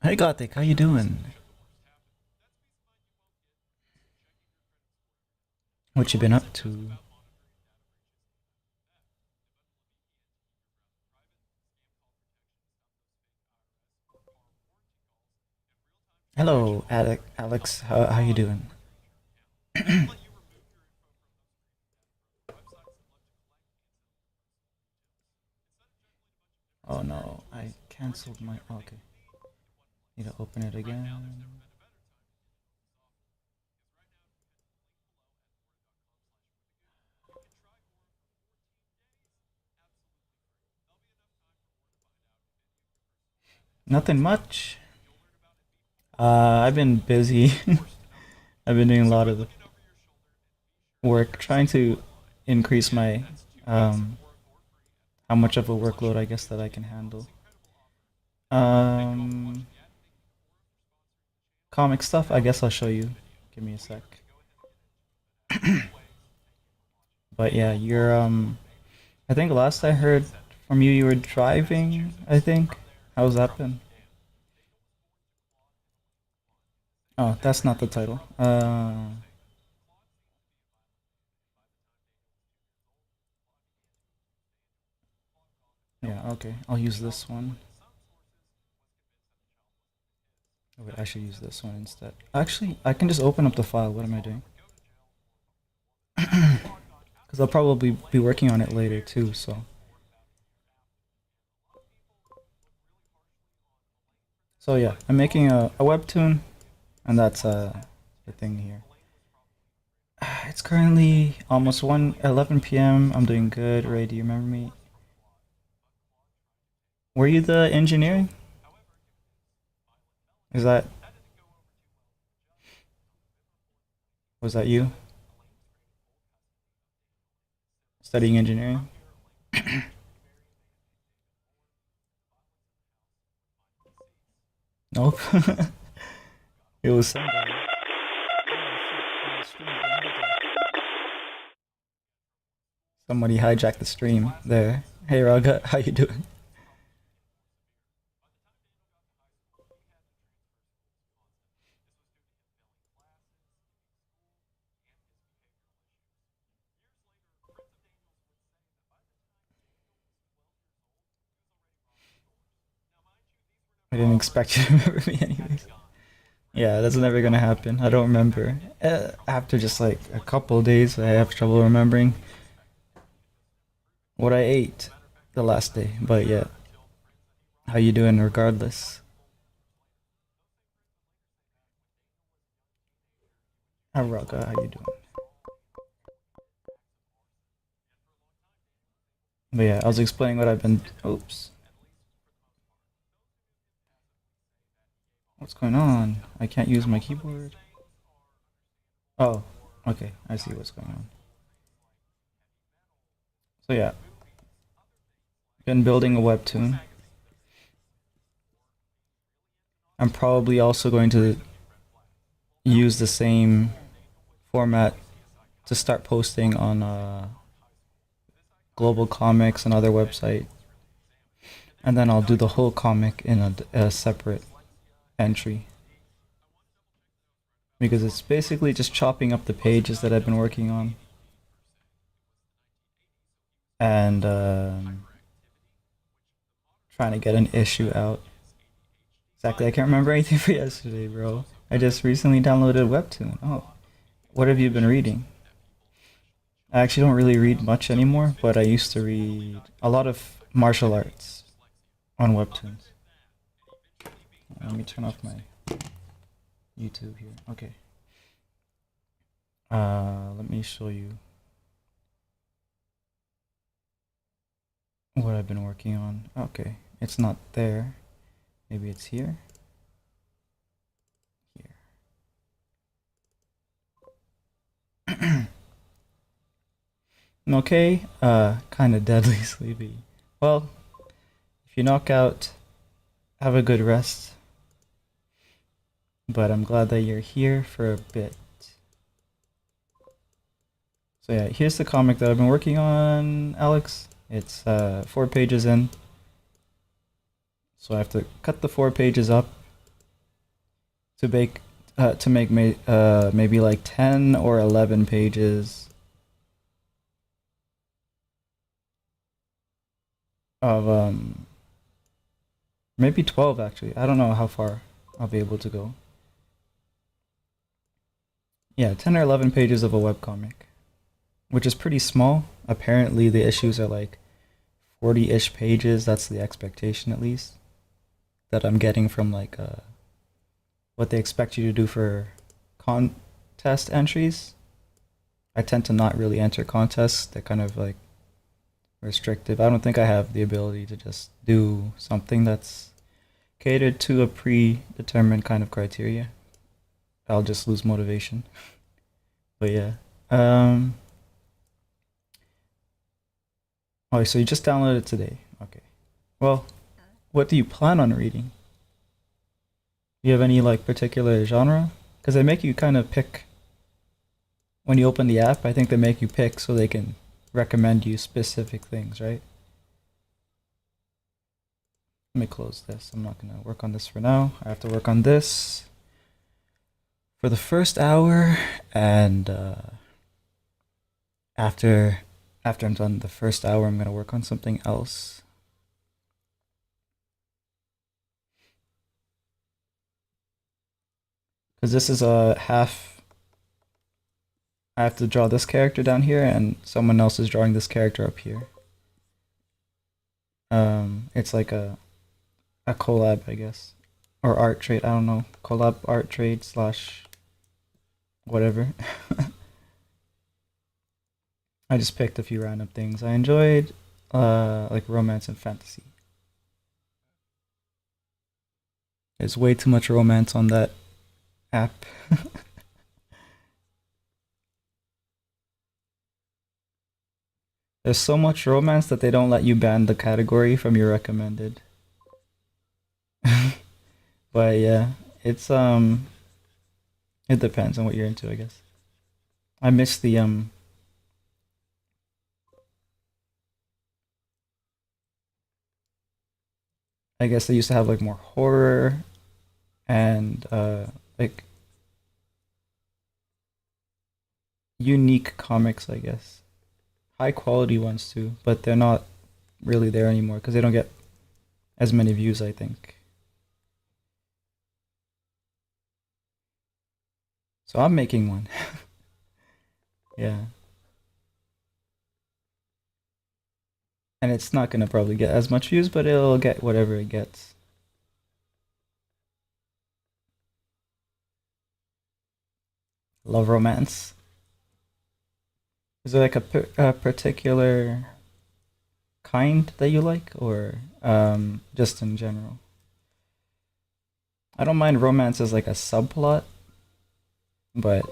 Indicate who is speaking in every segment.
Speaker 1: Hey Gothic, how you doing? What you been up to? Hello, Alex. How you doing? Oh no, I canceled my. Okay, need to open it again. Nothing much. I've been busy. I've been doing a lot of the work, trying to increase my um how much of a workload I guess that I can handle. Um, comic stuff. I guess I'll show you. Give me a sec. But yeah, you're I think last I heard from you, you were driving, I think. How's that been? Oh, that's not the title. Yeah, okay. I'll use this one. Oh, wait, I should use this one instead. Actually, I can just open up the file. What am I doing? Because I'll probably be working on it later too, so. So yeah, I'm making a webtoon, and that's the thing here. It's currently almost 1:11 p.m. I'm doing good. Ray, do you remember me? Were you the engineering? Is that was that you studying engineering? Nope. It was somebody. Somebody hijacked the stream there. Hey Raga, how you doing? I didn't expect you to remember me anyways. Yeah, that's never gonna happen. I don't remember. After just like a couple days, I have trouble remembering what I ate the last day. But yeah, how you doing regardless? Hi Raga, how you doing? But yeah, I was explaining what I've been. Oops. What's going on? I can't use my keyboard. Oh, okay. I see what's going on. So yeah, been building a webtoon. I'm probably also going to use the same format to start posting on Global Comics, another website, and then I'll do the whole comic in a separate entry because it's basically just chopping up the pages that I've been working on and trying to get an issue out. Exactly, I can't remember anything for yesterday, bro. I just recently downloaded Webtoon. Oh, what have you been reading? I actually don't really read much anymore, but I used to read a lot of martial arts on Webtoons. Let me turn off my YouTube here. Okay. Let me show you what I've been working on. Okay, it's not there. Maybe it's here. Here. Okay. Kind of deadly sleepy. Well, if you knock out, have a good rest. But I'm glad that you're here for a bit. So yeah, here's the comic that I've been working on, Alex. It's 4 pages in. So I have to cut the 4 pages up to make maybe like 10 or 11 pages of maybe 12 actually. I don't know how far I'll be able to go. Yeah, 10 or 11 pages of a webcomic, which is pretty small. Apparently the issues are like 40-ish pages. That's the expectation at least that I'm getting from like what they expect you to do for contest entries. I tend to not really enter contests. They're kind of like restrictive. I don't think I have the ability to just do something that's catered to a predetermined kind of criteria. I'll just lose motivation. But yeah. Um oh, so you just downloaded it today. Okay. Well, what do you plan on reading? Do you have any like particular genre? Because they make you kind of pick when you open the app. I think they make you pick so they can recommend you specific things, right? Let me close this. I'm not gonna work on this for now. I have to work on this for the first hour, and after I'm done the first hour, I'm gonna work on something else. Because this is a half. I have to draw this character down here, and someone else is drawing this character up here. It's like a collab, I guess, or art trade. I don't know, collab art trade slash whatever. I just picked a few random things I enjoyed, like romance and fantasy. There's way too much romance on that app. There's so much romance that they don't let you ban the category from your recommended. But yeah, it depends on what you're into, I guess. I miss the I guess they used to have like more horror and like unique comics, I guess. High quality ones too, but they're not really there anymore because they don't get as many views, I think. So I'm making one. Yeah. And it's not gonna probably get as much views, but it'll get whatever it gets. Love romance. Is there like a particular kind that you like, or just in general? I don't mind romance as like a subplot, but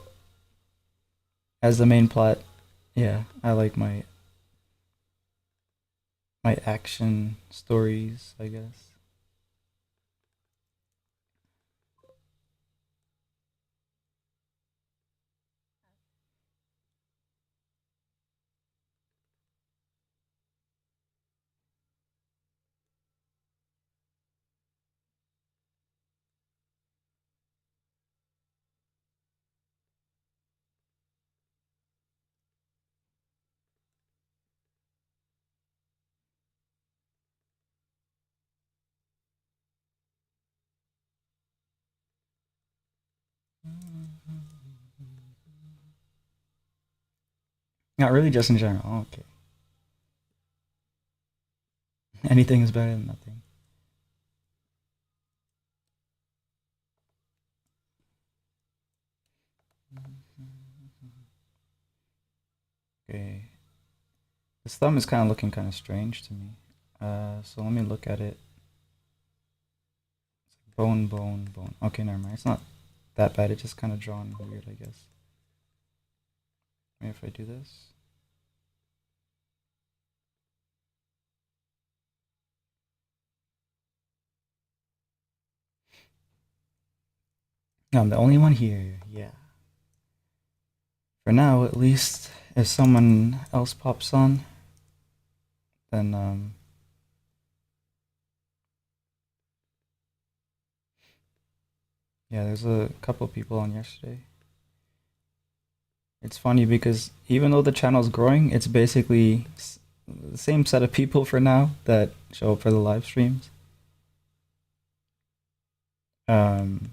Speaker 1: as the main plot, yeah, I like my action stories, I guess. Not really, just in general. Oh, okay. Anything is better than nothing. Okay. This thumb is kind of looking kind of strange to me. So let me look at it. Bone, bone, bone. Okay, never mind. It's not that bad. It's just kind of drawn weird, I guess. Maybe if I do this. No, I'm the only one here. Yeah. For now, at least. If someone else pops on, then Yeah, there's a couple people on yesterday. It's funny because even though the channel's growing, it's basically the same set of people for now that show up for the live streams. Um,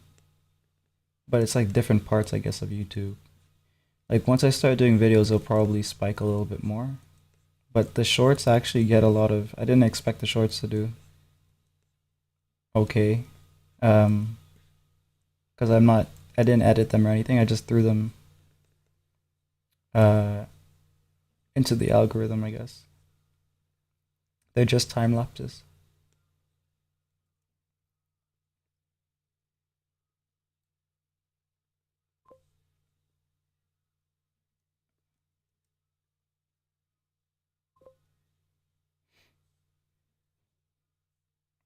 Speaker 1: but it's like different parts, I guess, of YouTube. Like once I start doing videos, it'll probably spike a little bit more. But the shorts actually get a lot of. I didn't expect the shorts to do okay. Um, because I didn't edit them or anything. I just threw them uh into the algorithm, I guess. They're just time lapses.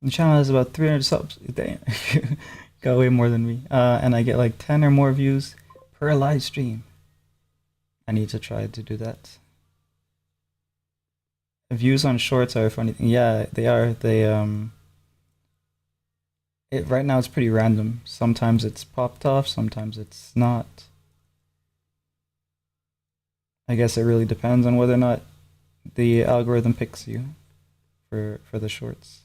Speaker 1: The channel has about 300 subs. Damn, got way more than me. And I get like 10 or more views per live stream. I need to try to do that. Views on shorts are a funny thing. Yeah, they are. It right now it's pretty random. Sometimes it's popped off, sometimes it's not. I guess it really depends on whether or not the algorithm picks you for the shorts.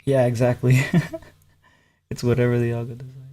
Speaker 1: Yeah, exactly. It's whatever the algorithm decides.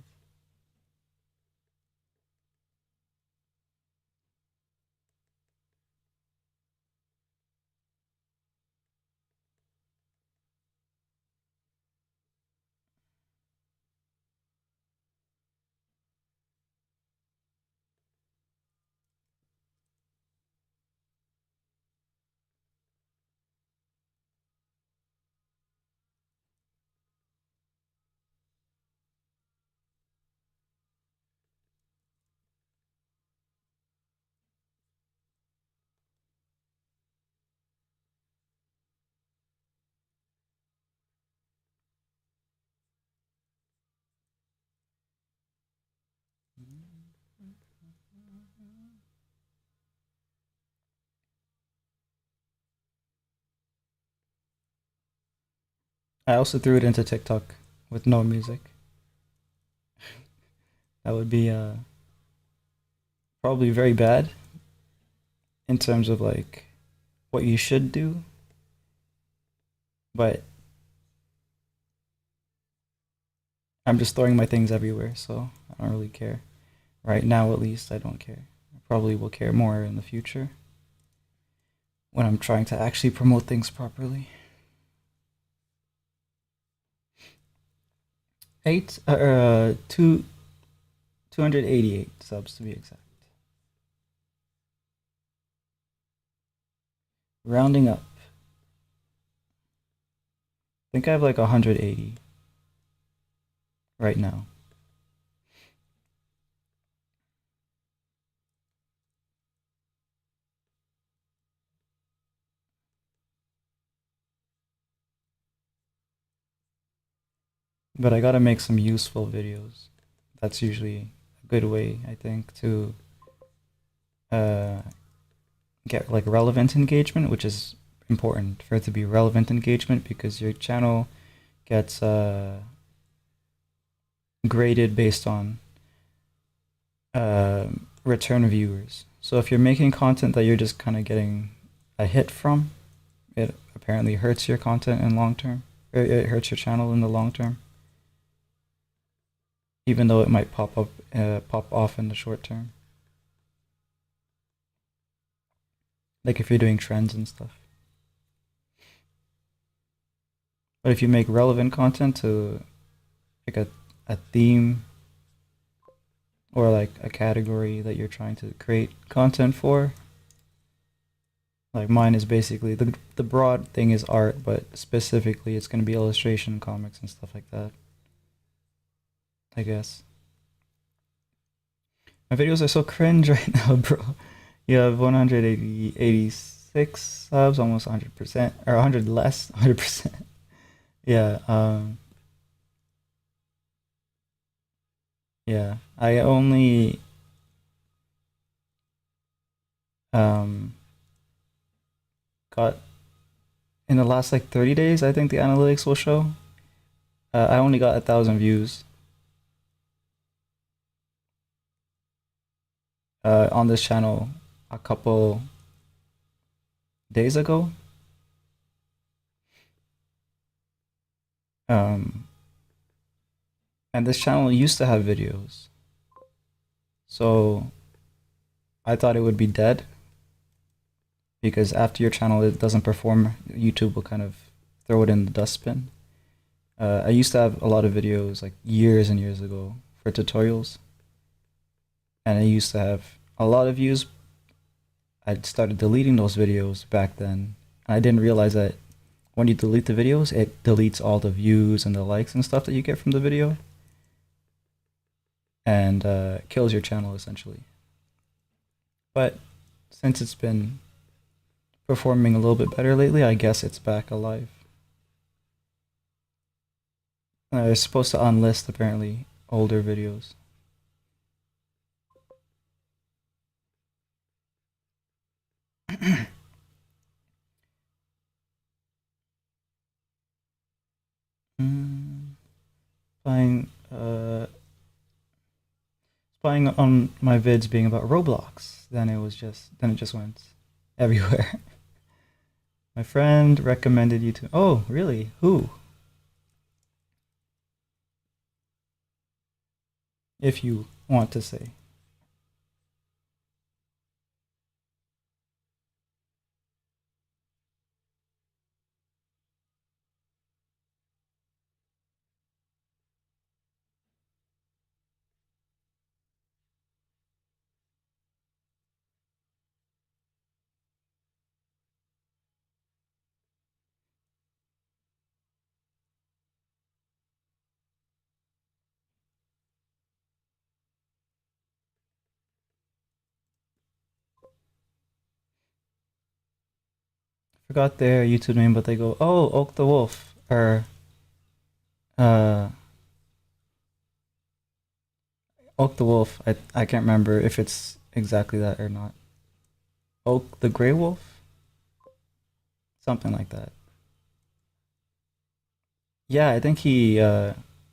Speaker 1: I also threw it into TikTok with no music. That would be probably very bad in terms of like what you should do, but I'm just throwing my things everywhere, so I don't really care. Right now, at least, I don't care. I probably will care more in the future when I'm trying to actually promote things properly. Eight, 288 subs to be exact. Rounding up. I think I have like 180 right now. But I gotta make some useful videos. That's usually a good way, I think, to uh, get like relevant engagement, which is important for it to be relevant engagement because your channel gets graded based on uh, return viewers. So if you're making content that you're just kind of getting a hit from, it apparently hurts your content in long term. Or it hurts your channel in the long term, even though it might pop off in the short term. Like if you're doing trends and stuff. But if you make relevant content to like a theme or like a category that you're trying to create content for, like mine is basically the broad thing is art, but specifically it's going to be illustration, comics, and stuff like that. I guess my videos are so cringe right now, bro. You have 186 subs, almost 100%, or 100 less, 100%. Yeah, yeah. I only Um, got in the last like 30 days, I think the analytics will show. I only got 1,000 views on this channel a couple days ago. Um, and this channel used to have videos, so I thought it would be dead because after your channel it doesn't perform, YouTube will kind of throw it in the dustbin. I used to have a lot of videos like years and years ago for tutorials, and I used to have a lot of views. I started deleting those videos back then, and I didn't realize that when you delete the videos, it deletes all the views and the likes and stuff that you get from the video, and kills your channel essentially. But since it's been performing a little bit better lately, I guess it's back alive. It's supposed to unlist apparently older videos. Mm, spying, spying on my vids being about Roblox. Then it just went everywhere. My friend recommended you to. Oh, really? Who? If you want to say. Forgot their YouTube name, but they go, "Oh, Oak the Wolf," or uh, Oak the Wolf. I can't remember if it's exactly that or not. Oak the Grey Wolf, something like that. Yeah, I think he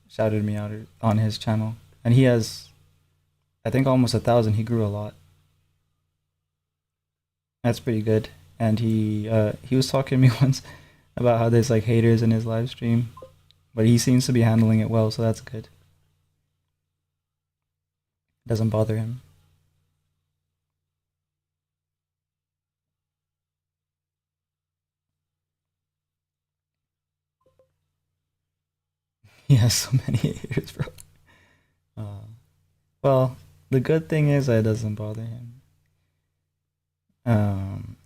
Speaker 1: shouted me out on his channel, and he has, I think, almost 1,000. He grew a lot. That's pretty good. And he was talking to me once about how there's like haters in his live stream, but he seems to be handling it well, so that's good. It doesn't bother him. He has so many haters, bro. Uh, well, the good thing is that it doesn't bother him. Um,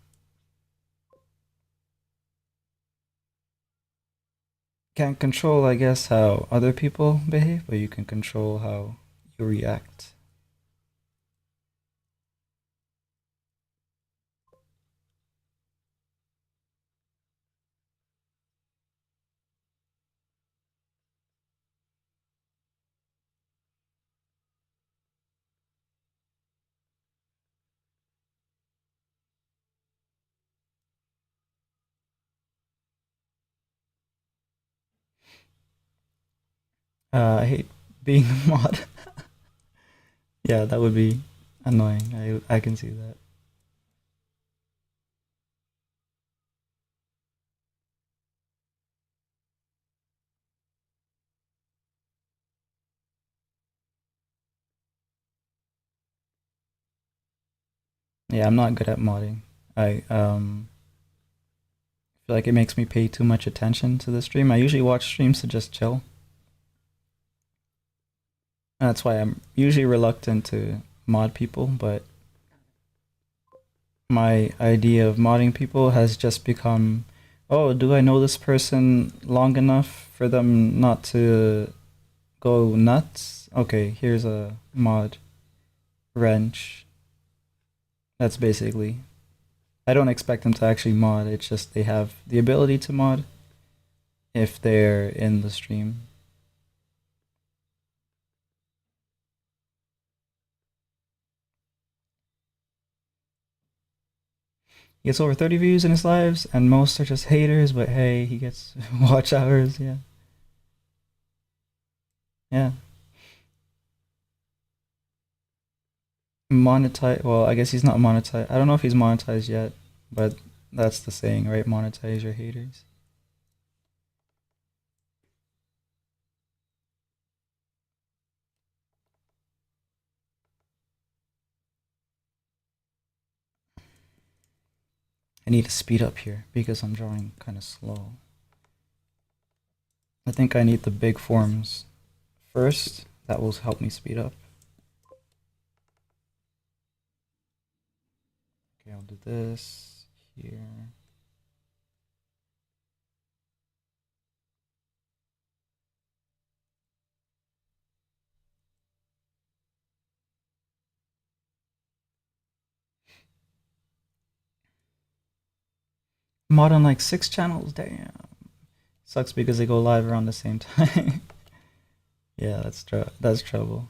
Speaker 1: can't control, I guess, how other people behave, but you can control how you react. I hate being a mod. Yeah, that would be annoying. I can see that. Yeah, I'm not good at modding. I feel like it makes me pay too much attention to the stream. I usually watch streams to just chill. That's why I'm usually reluctant to mod people, but my idea of modding people has just become, oh, do I know this person long enough for them not to go nuts? Okay, here's a mod. Wrench. That's basically. I don't expect them to actually mod, it's just they have the ability to mod if they're in the stream. He gets over 30 views in his lives, and most are just haters. But hey, he gets watch hours. Yeah, yeah. Monetize. Well, I guess he's not monetized. I don't know if he's monetized yet, but that's the saying, right? Monetize your haters. I need to speed up here because I'm drawing kind of slow. I think I need the big forms first. That will help me speed up. Okay, I'll do this here. I'm on like 6 channels. Damn. Sucks because they go live around the same time. Yeah, that's trouble.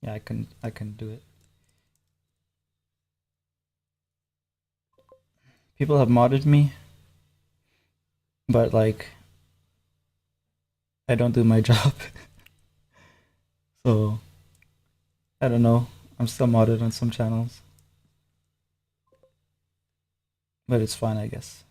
Speaker 1: Yeah, I can do it. People have modded me, but like I don't do my job. So I don't know. I'm still modded on some channels, but it's fine, I guess.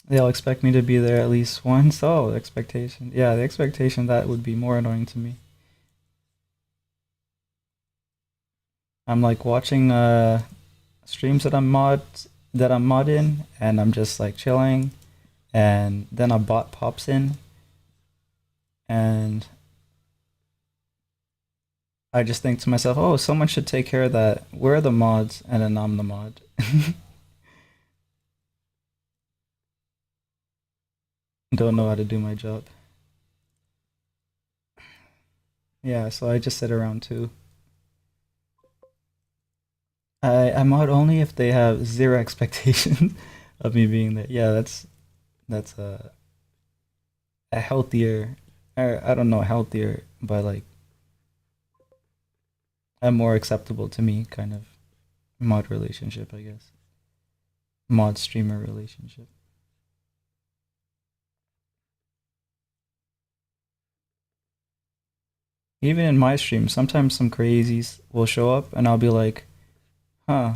Speaker 1: They'll expect me to be there at least once. Oh, the expectation. Yeah, the expectation that would be more annoying to me. I'm like watching streams that I'm mod in, and I'm just like chilling, and then a bot pops in, and I just think to myself, oh, someone should take care of that. Where are the mods? And then I'm the mod. Don't know how to do my job. Yeah, so I just sit around too. I mod only if they have zero expectation of me being there. Yeah, that's a healthier, or I don't know, healthier, but like a more acceptable to me kind of mod relationship, I guess. Mod streamer relationship. Even in my stream, sometimes some crazies will show up and I'll be like, huh,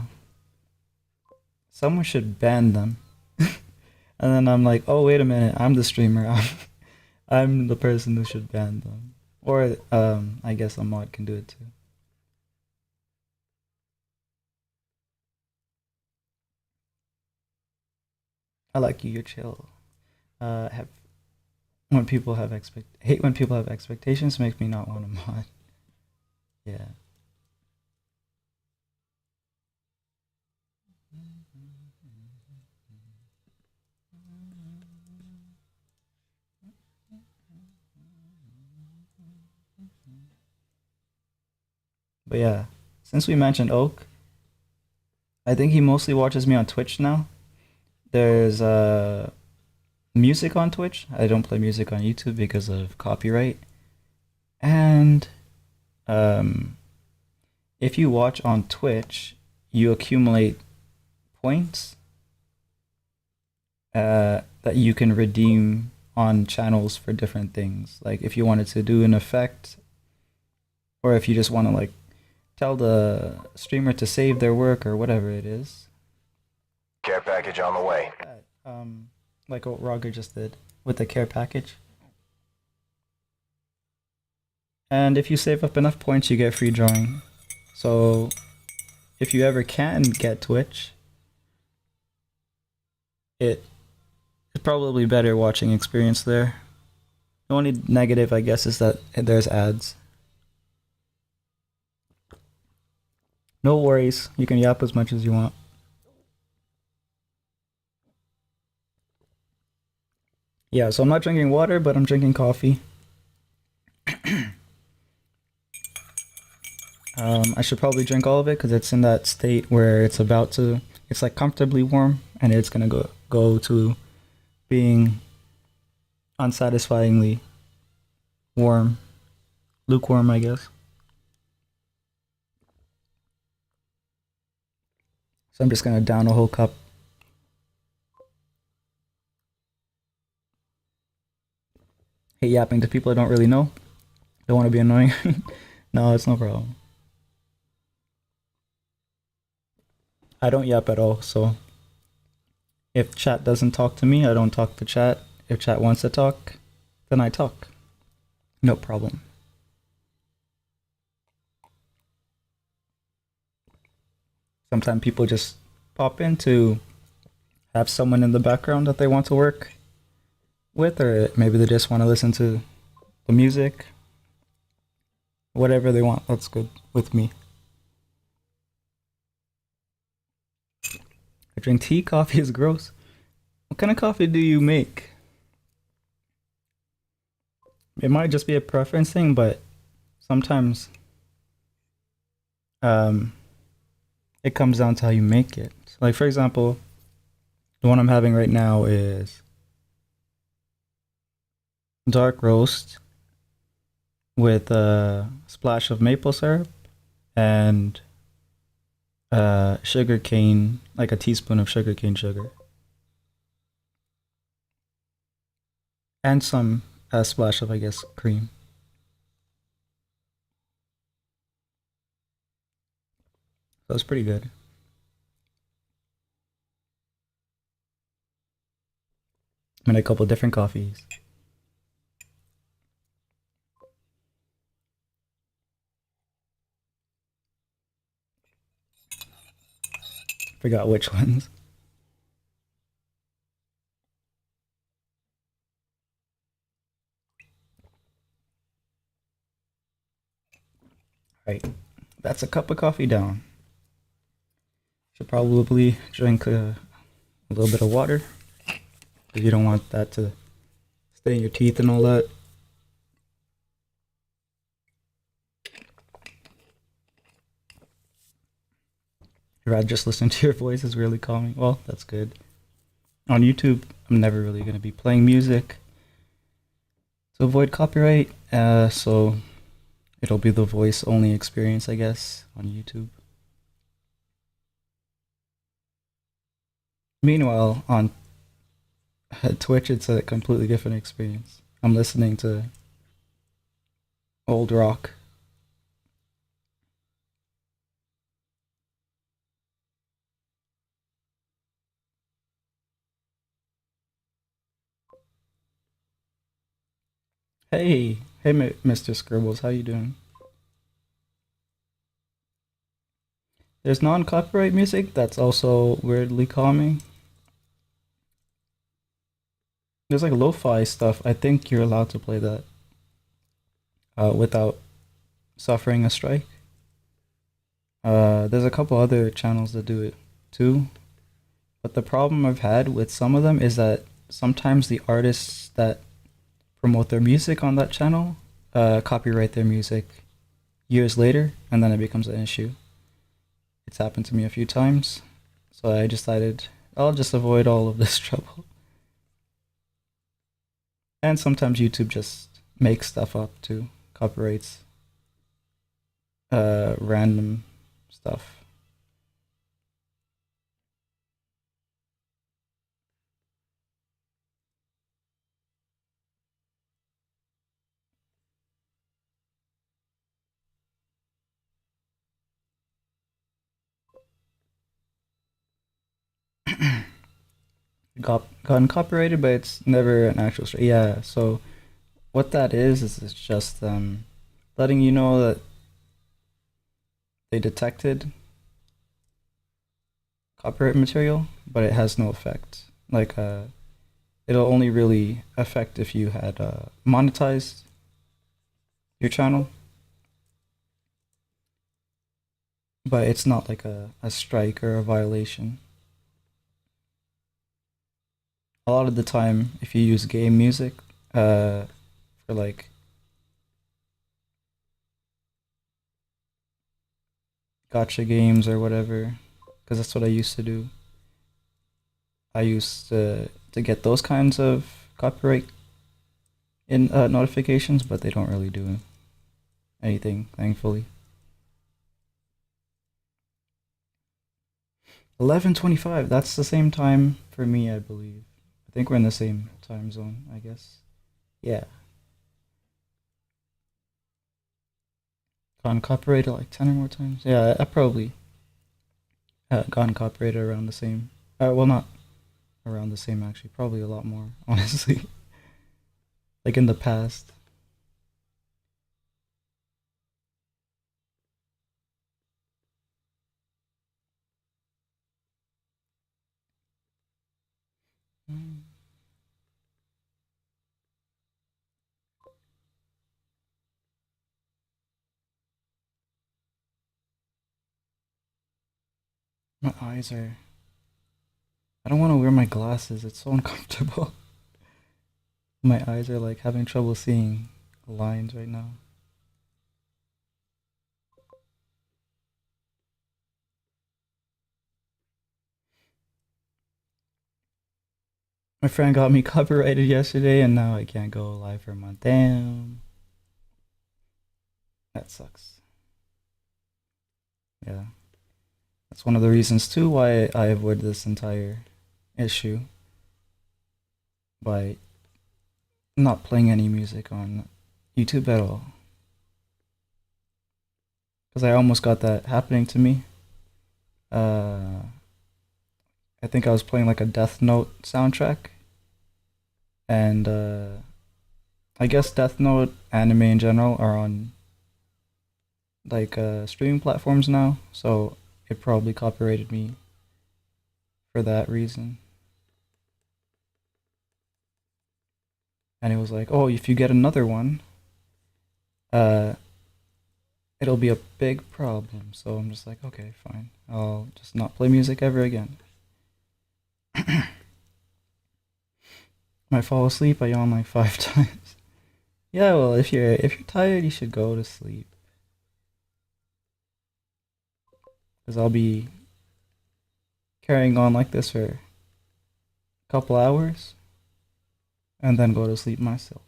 Speaker 1: someone should ban them. And then I'm like, oh, wait a minute, I'm the streamer. I'm the person who should ban them. Or I guess a mod can do it too. I like you, you're chill. Have when people have expect hate when people have expectations makes me not want to mod. Yeah. But yeah, since we mentioned Oak, I think he mostly watches me on Twitch now. There's music on Twitch. I don't play music on YouTube because of copyright. And um, if you watch on Twitch, you accumulate points that you can redeem on channels for different things. Like if you wanted to do an effect, or if you just want to like tell the streamer to save their work or whatever it is.
Speaker 2: Care package on the way.
Speaker 1: Like what Roger just did with the care package. And if you save up enough points, you get free drawing. So if you ever can get Twitch, it's probably better watching experience there. The only negative, I guess, is that there's ads. No worries, you can yap as much as you want. Yeah, so I'm not drinking water, but I'm drinking coffee. I should probably drink all of it because it's in that state where it's like comfortably warm, and it's gonna go to being unsatisfyingly warm, lukewarm, I guess. So I'm just gonna down a whole cup. Hate yapping to people I don't really know. Don't want to be annoying. No, it's no problem. I don't yap at all, so if chat doesn't talk to me, I don't talk to chat. If chat wants to talk, then I talk. No problem. Sometimes people just pop in to have someone in the background that they want to work with, or maybe they just want to listen to the music. Whatever they want, that's good with me. I drink tea. Coffee is gross. What kind of coffee do you make? It might just be a preference thing, but sometimes um, it comes down to how you make it. Like, for example, the one I'm having right now is dark roast with a splash of maple syrup and sugar cane, like a teaspoon of sugar cane sugar, and some a splash of, I guess, cream. So it's pretty good. I made a couple different coffees. Forgot which ones. Right, that's a cup of coffee down. Should probably drink a little bit of water because you don't want that to stay in your teeth and all that. I'd rather just listen to your voice is really calming. Well, that's good. On YouTube, I'm never really going to be playing music to avoid copyright, so it'll be the voice only experience, I guess, on YouTube. Meanwhile, on Twitch, it's a completely different experience. I'm listening to old rock. Hey, Mr. Scribbles, how you doing? There's non-copyright music that's also weirdly calming. There's like lo-fi stuff. I think you're allowed to play that without suffering a strike. There's a couple other channels that do it too. But the problem I've had with some of them is that sometimes the artists that promote their music on that channel copyright their music years later, and then it becomes an issue. It's happened to me a few times, so I decided I'll just avoid all of this trouble. And sometimes YouTube just makes stuff up too, copyrights random stuff. Gotten copyrighted, but it's never an actual strike. Yeah, so what that is it's just letting you know that they detected copyright material, but it has no effect. Like it'll only really affect if you had monetized your channel, but it's not like a strike or a violation. a lot of the time, if you use game music, for like gotcha games or whatever, because that's what I used to do. I used to get those kinds of copyright in notifications, but they don't really do anything, thankfully. 11:25. That's the same time for me, I believe. I think we're in the same time zone, I guess. Yeah. Gone copyrighted like 10 or more times. Yeah, I probably gone copyrighted around the same. Well, not around the same actually. Probably a lot more, honestly. Like in the past. Mm. My eyes are. I don't want to wear my glasses. It's so uncomfortable. My eyes are like having trouble seeing lines right now. My friend got me copyrighted yesterday, and now I can't go live for a month. Damn, that sucks. Yeah, that's one of the reasons too why I avoid this entire issue by not playing any music on YouTube at all. Because I almost got that happening to me. Uh, I think I was playing like a Death Note soundtrack, and I guess Death Note anime in general are on like streaming platforms now, so it probably copyrighted me for that reason. And it was like, oh, if you get another one, uh, it'll be a big problem. So I'm just like, okay, fine. I'll just not play music ever again. When I fall asleep, I yawn like 5 times. Yeah, well, if you're tired, you should go to sleep. Cause I'll be carrying on like this for a couple hours, and then go to sleep myself.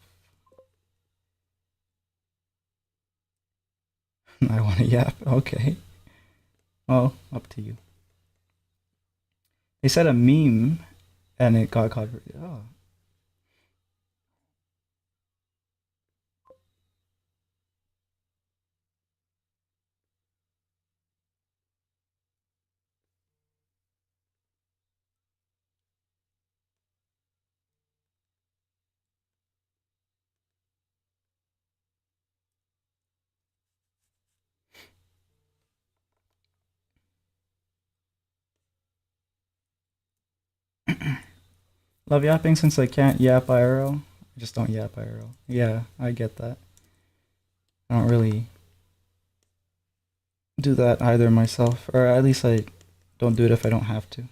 Speaker 1: I want to yap. Okay. Well, up to you. They said a meme, and it got covered. Oh, love yapping since I can't yap IRL. I just don't yap IRL. Yeah, I get that. I don't really do that either myself, or at least I don't do it if I don't have to.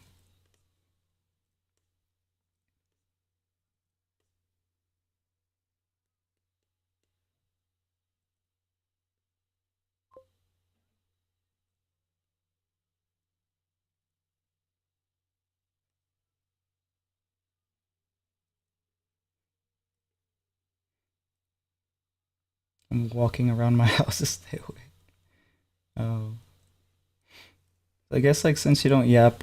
Speaker 1: I'm walking around my house to stay awake. Oh, I guess like since you don't yap,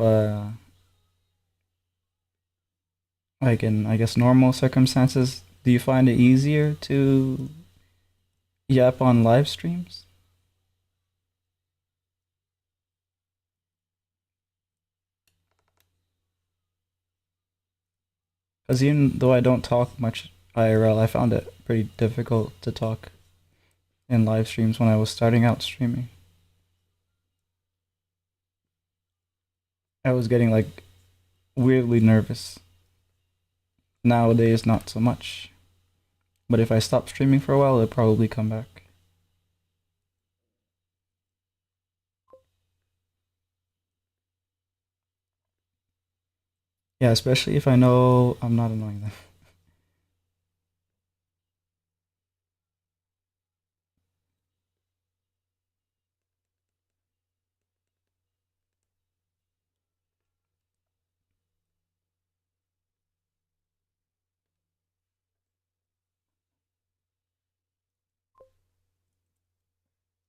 Speaker 1: like in I guess normal circumstances, do you find it easier to yap on live streams? Because even though I don't talk much IRL, I found it pretty difficult to talk in live streams when I was starting out streaming. I was getting like weirdly nervous. Nowadays, not so much. But if I stop streaming for a while, it'll probably come back. Yeah, especially if I know I'm not annoying them.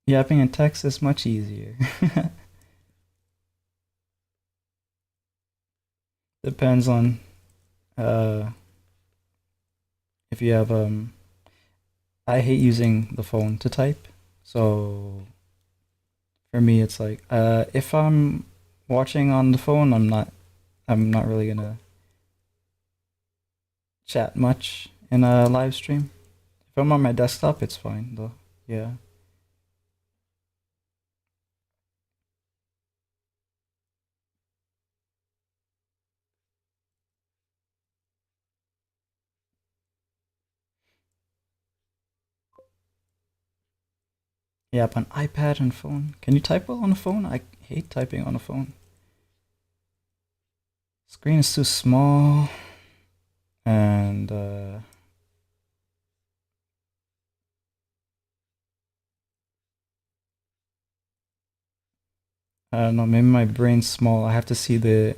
Speaker 1: Yapping in text is much easier. Depends on uh if you have I hate using the phone to type. So for me it's like if I'm watching on the phone, I'm not really gonna chat much in a live stream. If I'm on my desktop, it's fine though. Yeah. Yeah, but on iPad and phone. Can you type well on a phone? I hate typing on a phone. Screen is too small and I don't know, maybe my brain's small. I have to see the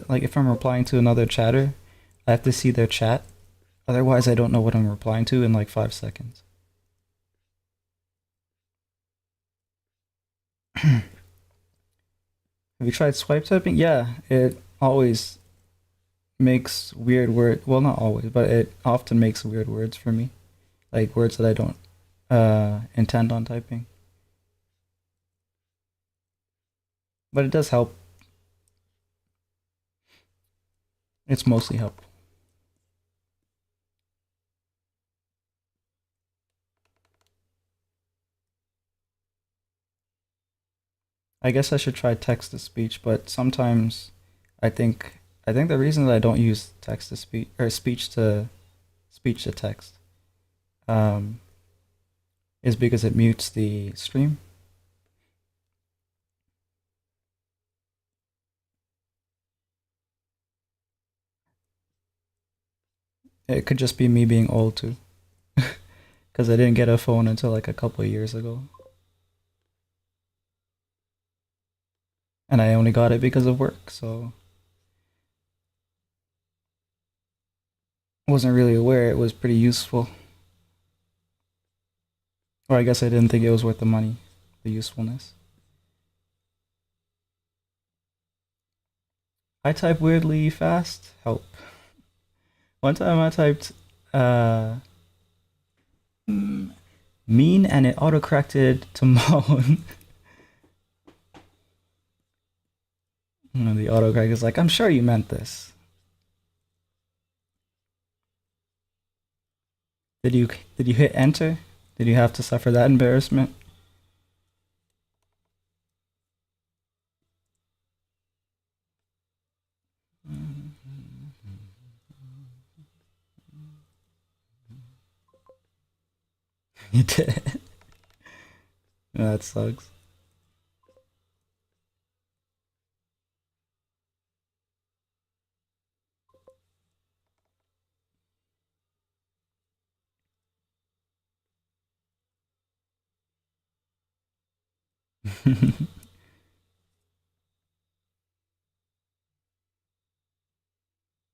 Speaker 1: like if I'm replying to another chatter, I have to see their chat. Otherwise I don't know what I'm replying to in like 5 seconds. Have you tried swipe typing? Yeah, it always makes weird word. Well, not always, but it often makes weird words for me, like words that I don't intend on typing. But it does help. It's mostly helpful. I guess I should try text to speech, but sometimes I think I think the reason that I don't use text to speech or speech to text um, is because it mutes the stream. It could just be me being old too, because I didn't get a phone until like a couple of years ago, and I only got it because of work, so I wasn't really aware it was pretty useful. Or I guess I didn't think it was worth the money, the usefulness. I type weirdly fast. Help. One time I typed uh, mean and it autocorrected to moan. And the autocorrect is like, I'm sure you meant this. Did you did you hit enter? Did you have to suffer that embarrassment? You did. That sucks.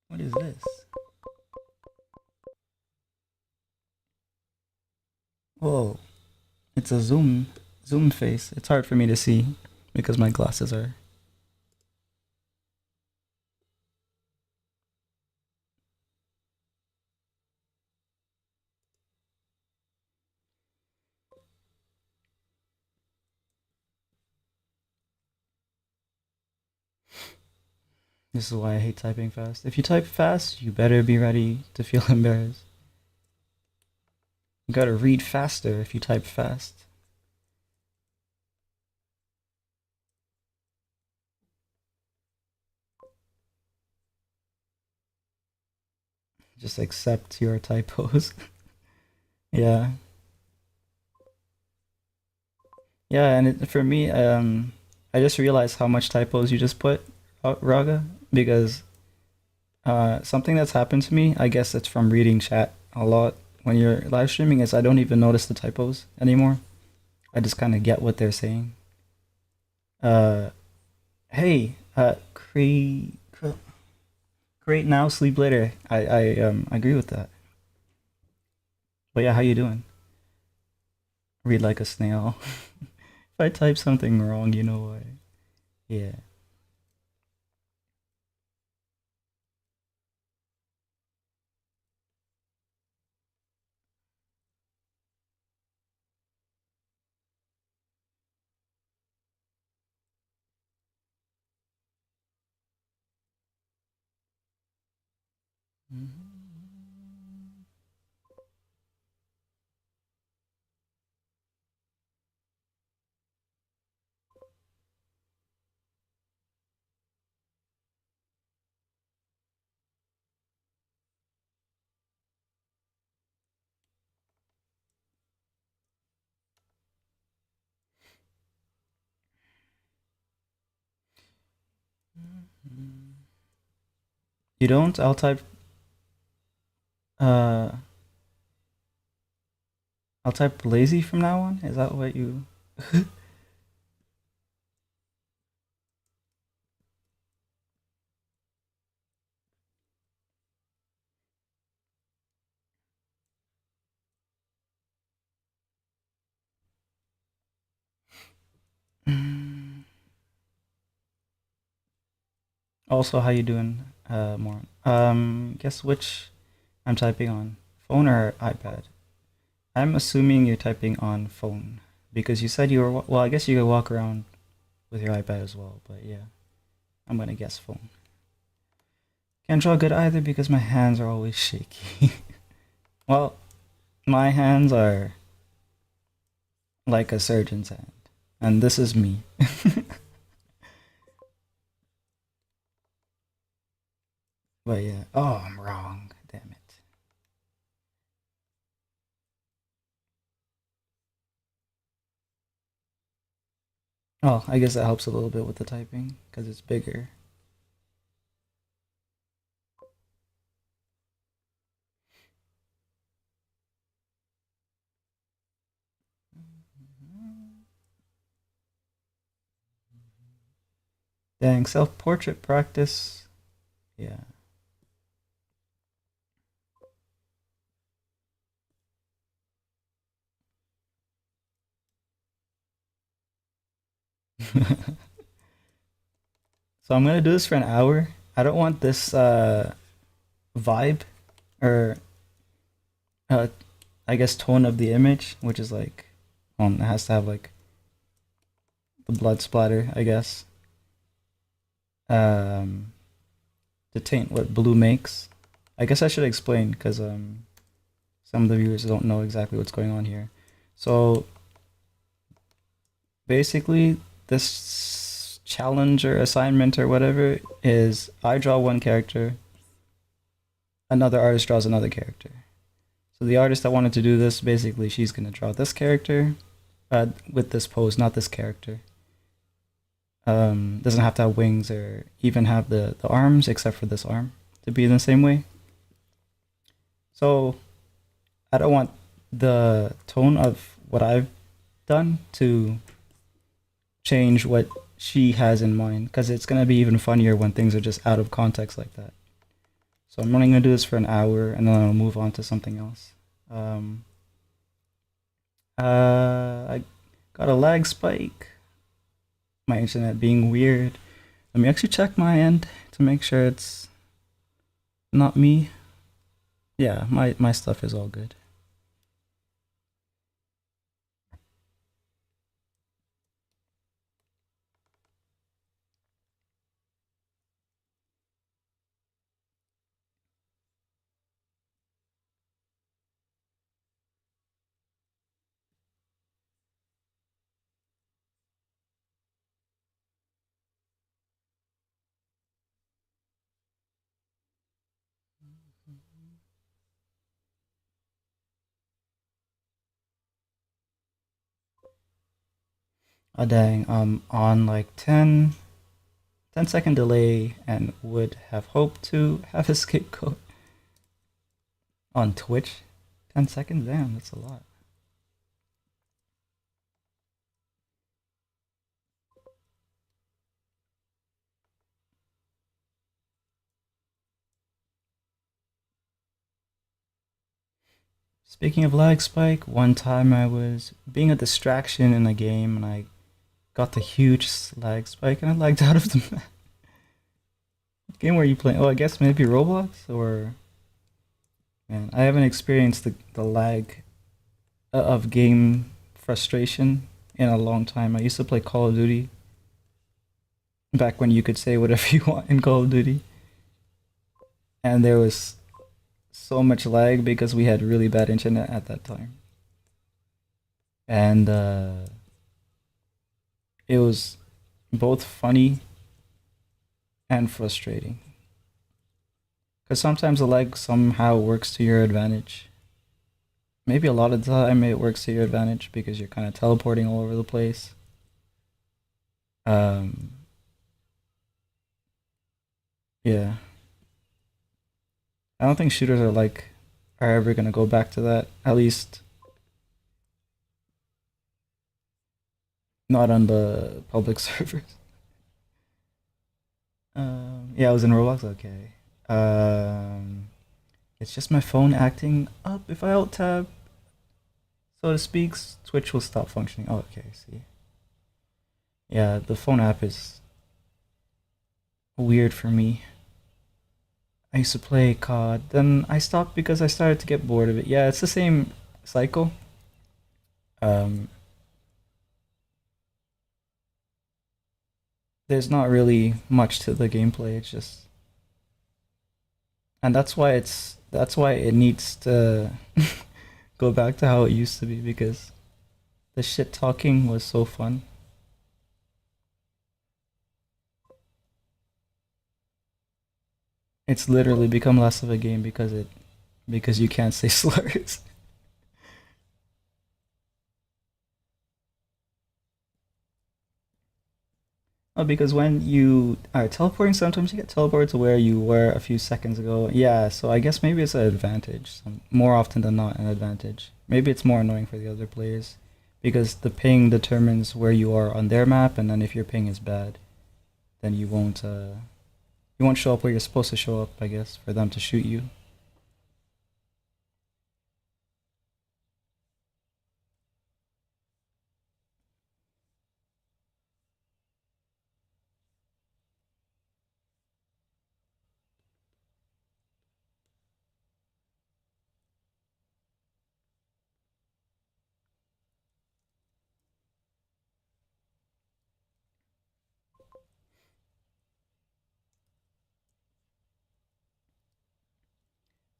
Speaker 1: What is this? Whoa, it's a zoom face. It's hard for me to see because my glasses are. This is why I hate typing fast. If you type fast, you better be ready to feel embarrassed. You gotta read faster if you type fast. Just accept your typos. Yeah. Yeah, and for me, I just realized how much typos you just put, Raga, because Something that's happened to me, I guess it's from reading chat a lot when you're live streaming, is I don't even notice the typos anymore. I just kind of get what they're saying. Uh, hey, create now, sleep later. I agree with that. But yeah, how you doing? Read like a snail. If I type something wrong, you know why. Yeah. You don't? Uh I'll type lazy from now on. Is that what you? Also, how you doing? More. Guess which I'm typing on, phone or iPad? I'm assuming you're typing on phone because you said you were. Well, I guess you could walk around with your iPad as well. But yeah, I'm gonna guess phone. Can't draw good either because my hands are always shaky. Well, my hands are like a surgeon's hand, and this is me. But yeah. Oh, I'm wrong. Damn it. Oh, I guess that helps a little bit with the typing because it's bigger. Dang, self-portrait practice. Yeah. So I'm gonna do this for an hour. I don't want this vibe or uh, I guess tone of the image, which is like, it has to have like the blood splatter, I guess. Um, to taint what blue makes. I guess I should explain because some of the viewers don't know exactly what's going on here. So basically, this challenge or assignment or whatever is I draw one character, another artist draws another character. So the artist that wanted to do this, basically, she's gonna draw this character with this pose, not this character. Doesn't have to have wings or even have the arms, except for this arm to be in the same way. So I don't want the tone of what I've done to change what she has in mind because it's gonna be even funnier when things are just out of context like that. So I'm only gonna do this for an hour and then I'll move on to something else. Um, I got a lag spike. My internet being weird. Let me actually check my end to make sure it's not me. Yeah, my stuff is all good. Oh dang, on like 10, 10-second delay and would have hoped to have a scapegoat on Twitch. 10 seconds? Damn, that's a lot. Speaking of lag spike, one time I was being a distraction in a game and I got the huge lag spike and I lagged out of the map. What game were you playing? Oh, I guess maybe Roblox or... Man, I haven't experienced the lag of game frustration in a long time. I used to play Call of Duty back when you could say whatever you want in Call of Duty. And there was so much lag because we had really bad internet at that time. And it was both funny and frustrating. Because sometimes the lag somehow works to your advantage. Maybe a lot of the time it works to your advantage because you're kind of teleporting all over the place. Um, yeah. I don't think shooters are ever gonna go back to that. At least not on the public servers. Yeah, I was in Roblox. Okay. Um, it's just my phone acting up. If I alt tab, so to speak, Twitch will stop functioning. Oh, okay. See. Yeah, the phone app is weird for me. I used to play COD, then I stopped because I started to get bored of it. Yeah, it's the same cycle. Um, there's not really much to the gameplay. It's just, and that's why it needs to go back to how it used to be because the shit talking was so fun. It's literally become less of a game because you can't say slurs. Oh, because when you are teleporting, sometimes you get teleported to where you were a few seconds ago. Yeah, so I guess maybe it's an advantage. More often than not, an advantage. Maybe it's more annoying for the other players because the ping determines where you are on their map, and then if your ping is bad, then you won't show up where you're supposed to show up. I guess for them to shoot you.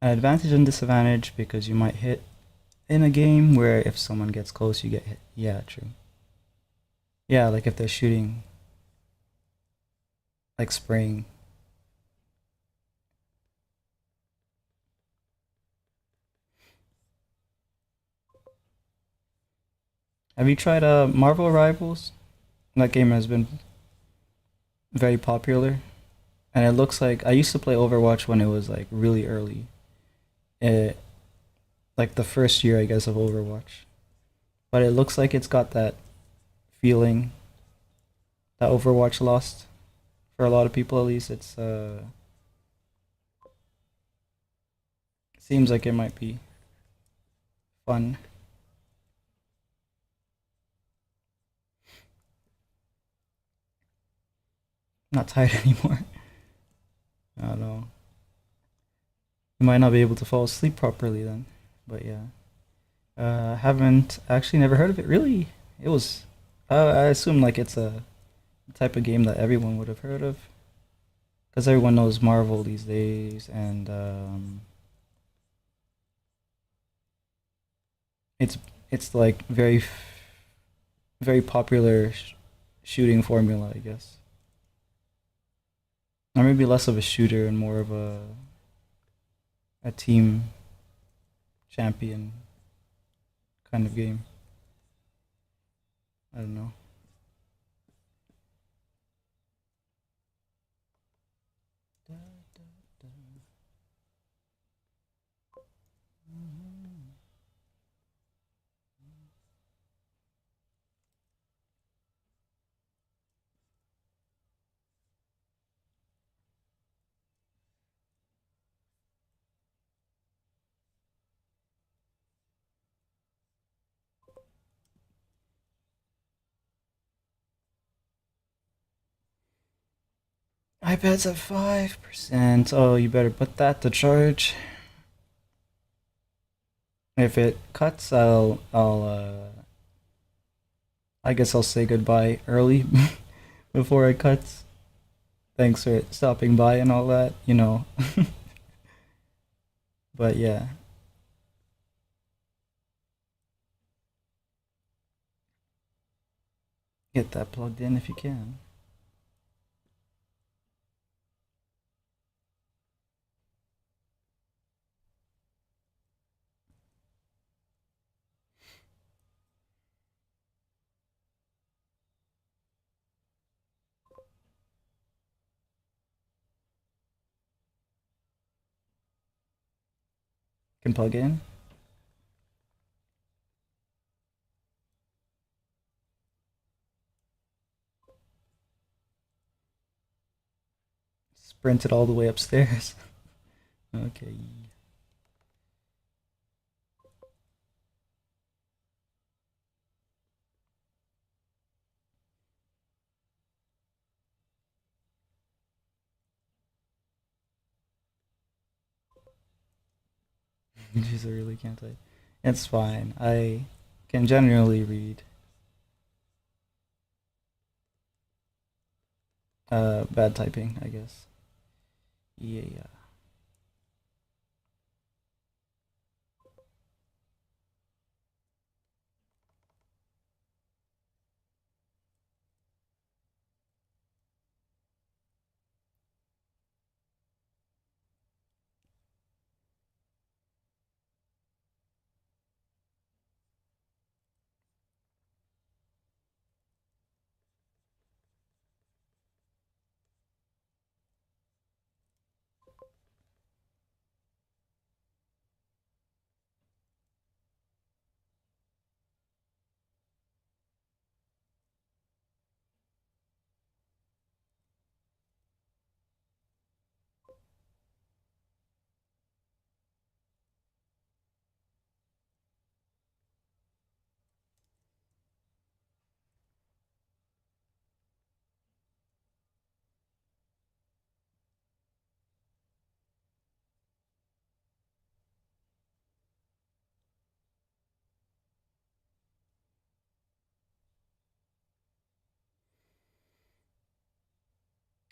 Speaker 1: An advantage and disadvantage because you might hit in a game where if someone gets close, you get hit. Yeah, true. Yeah, like if they're shooting, like spraying. Have you tried Marvel Rivals? That game has been very popular, and it looks like I used to play Overwatch when it was like really early. It like the first year, I guess, of Overwatch. But it looks like it's got that feeling that Overwatch lost for a lot of people. At least it's seems like it might be fun. Not tired anymore. I don't know. You might not be able to fall asleep properly then. But yeah. Haven't actually never heard of it. Really? It was. I assume like it's a type of game that everyone would have heard of, because everyone knows Marvel these days, and it's it's like very popular shooting formula, I guess, or maybe less of a shooter and more of a team champion kind of game. I don't know. iPad's at 5%. Oh, you better put that to charge. If it cuts, I guess I'll say goodbye early before it cuts. Thanks for stopping by and all that, you know. But yeah, get that plugged in if you can. Can plug in. Sprint it all the way upstairs. Okay. Jeez, I really can't type. It's fine. I can generally read. Bad typing, I guess. Yeah.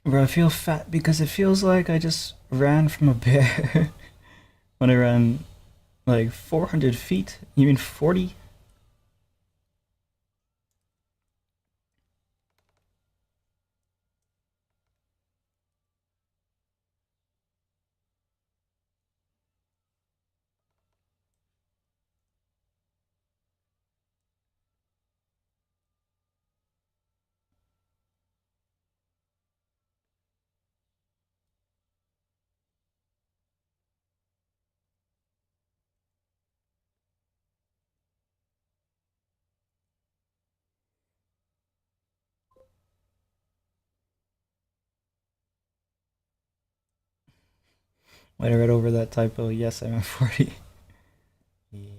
Speaker 1: Bro, I feel fat because it feels like I just ran from a bear when I ran like 400 feet. You mean 40? Wait, I read over that typo. Yes, I'm at 40. Yeah.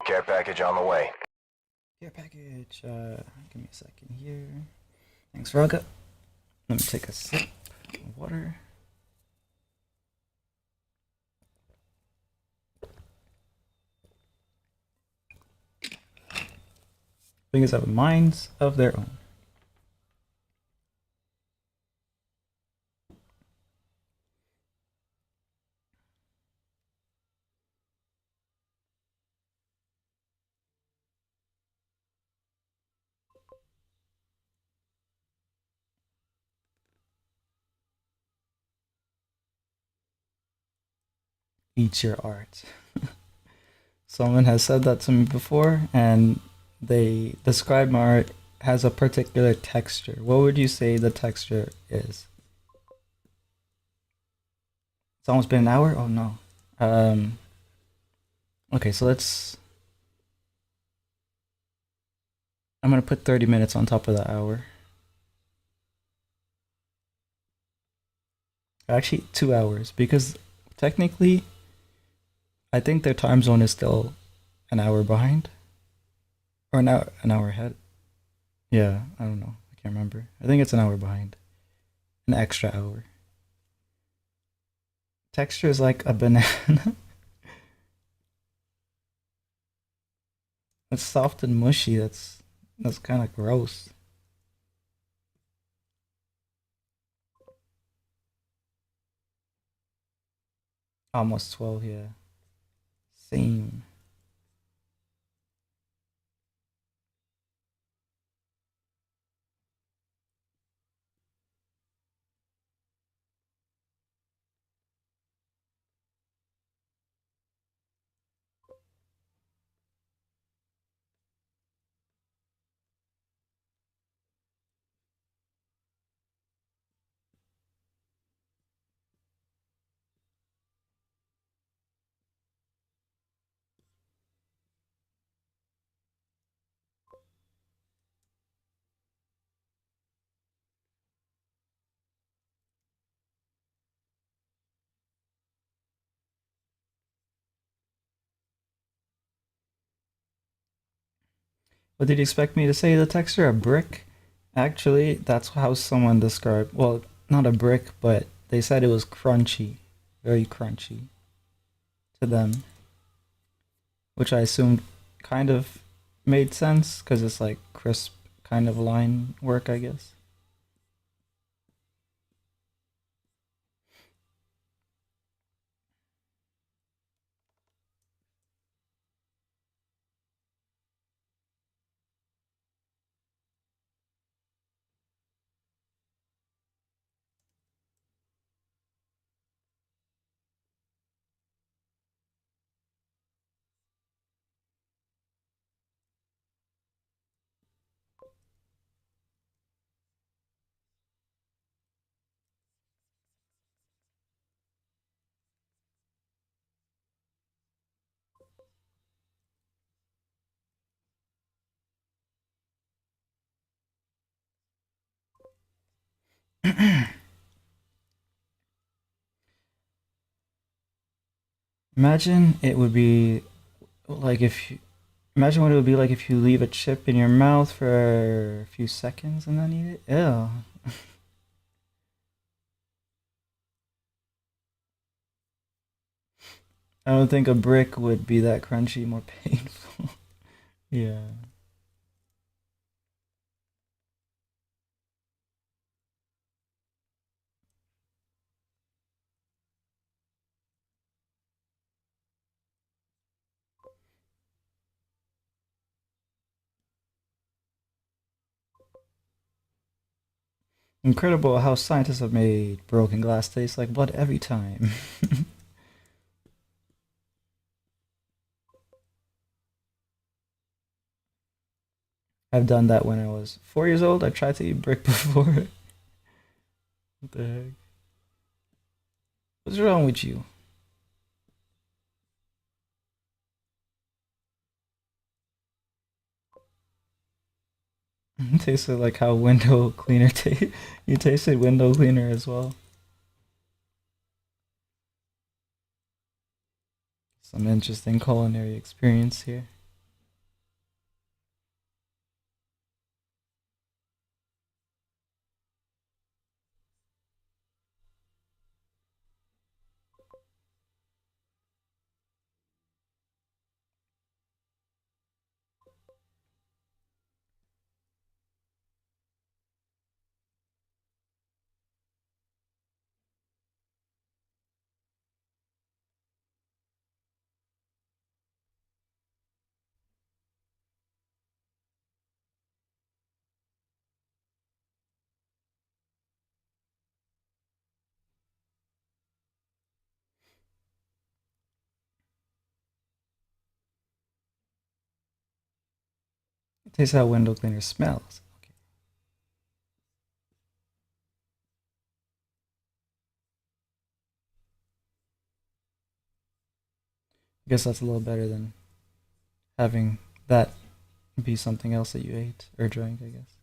Speaker 2: Care package on the way.
Speaker 1: Care package. Give me a second here. Thanks, Raga. Let me take a sip of water. Things have minds of their own. Eat your art. Someone has said that to me before, and they describe my art has a particular texture. What would you say the texture is? It's almost been an hour? Oh no. Um, okay, so I'm gonna put 30 minutes on top of the hour. Actually, 2 hours, because technically, I think their time zone is still an hour behind, or an hour ahead. Yeah, I don't know. I can't remember. I think it's an hour behind, an extra hour. Texture is like a banana. It's soft and mushy. That's kind of gross. Almost 12, yeah. Same. What did you expect me to say? The texture? A brick? Actually, that's how someone described. Well, not a brick, but they said it was crunchy, very crunchy to them, which I assumed kind of made sense because it's like crisp kind of line work, I guess. Imagine it would be like if you, imagine what it would be like if you leave a chip in your mouth for a few seconds and then eat it. Ew. I don't think a brick would be that crunchy, more painful. Yeah. Incredible how scientists have made broken glass taste like blood every time. I've done that when I was 4 years old. I tried to eat brick before. What the heck? What's wrong with you? It tasted like how window cleaner tastes. You tasted window cleaner as well. Some interesting culinary experience here. Taste how window cleaner smells. Okay. I guess that's a little better than having that be something else that you ate or drank, I guess.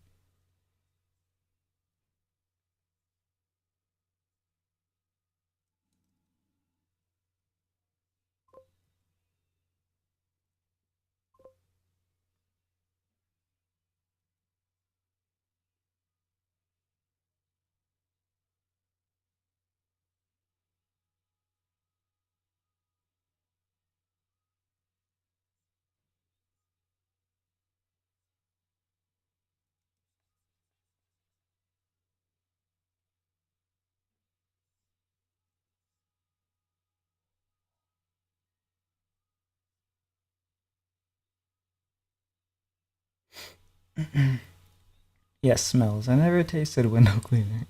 Speaker 1: Yes, smells. I never tasted window cleaner.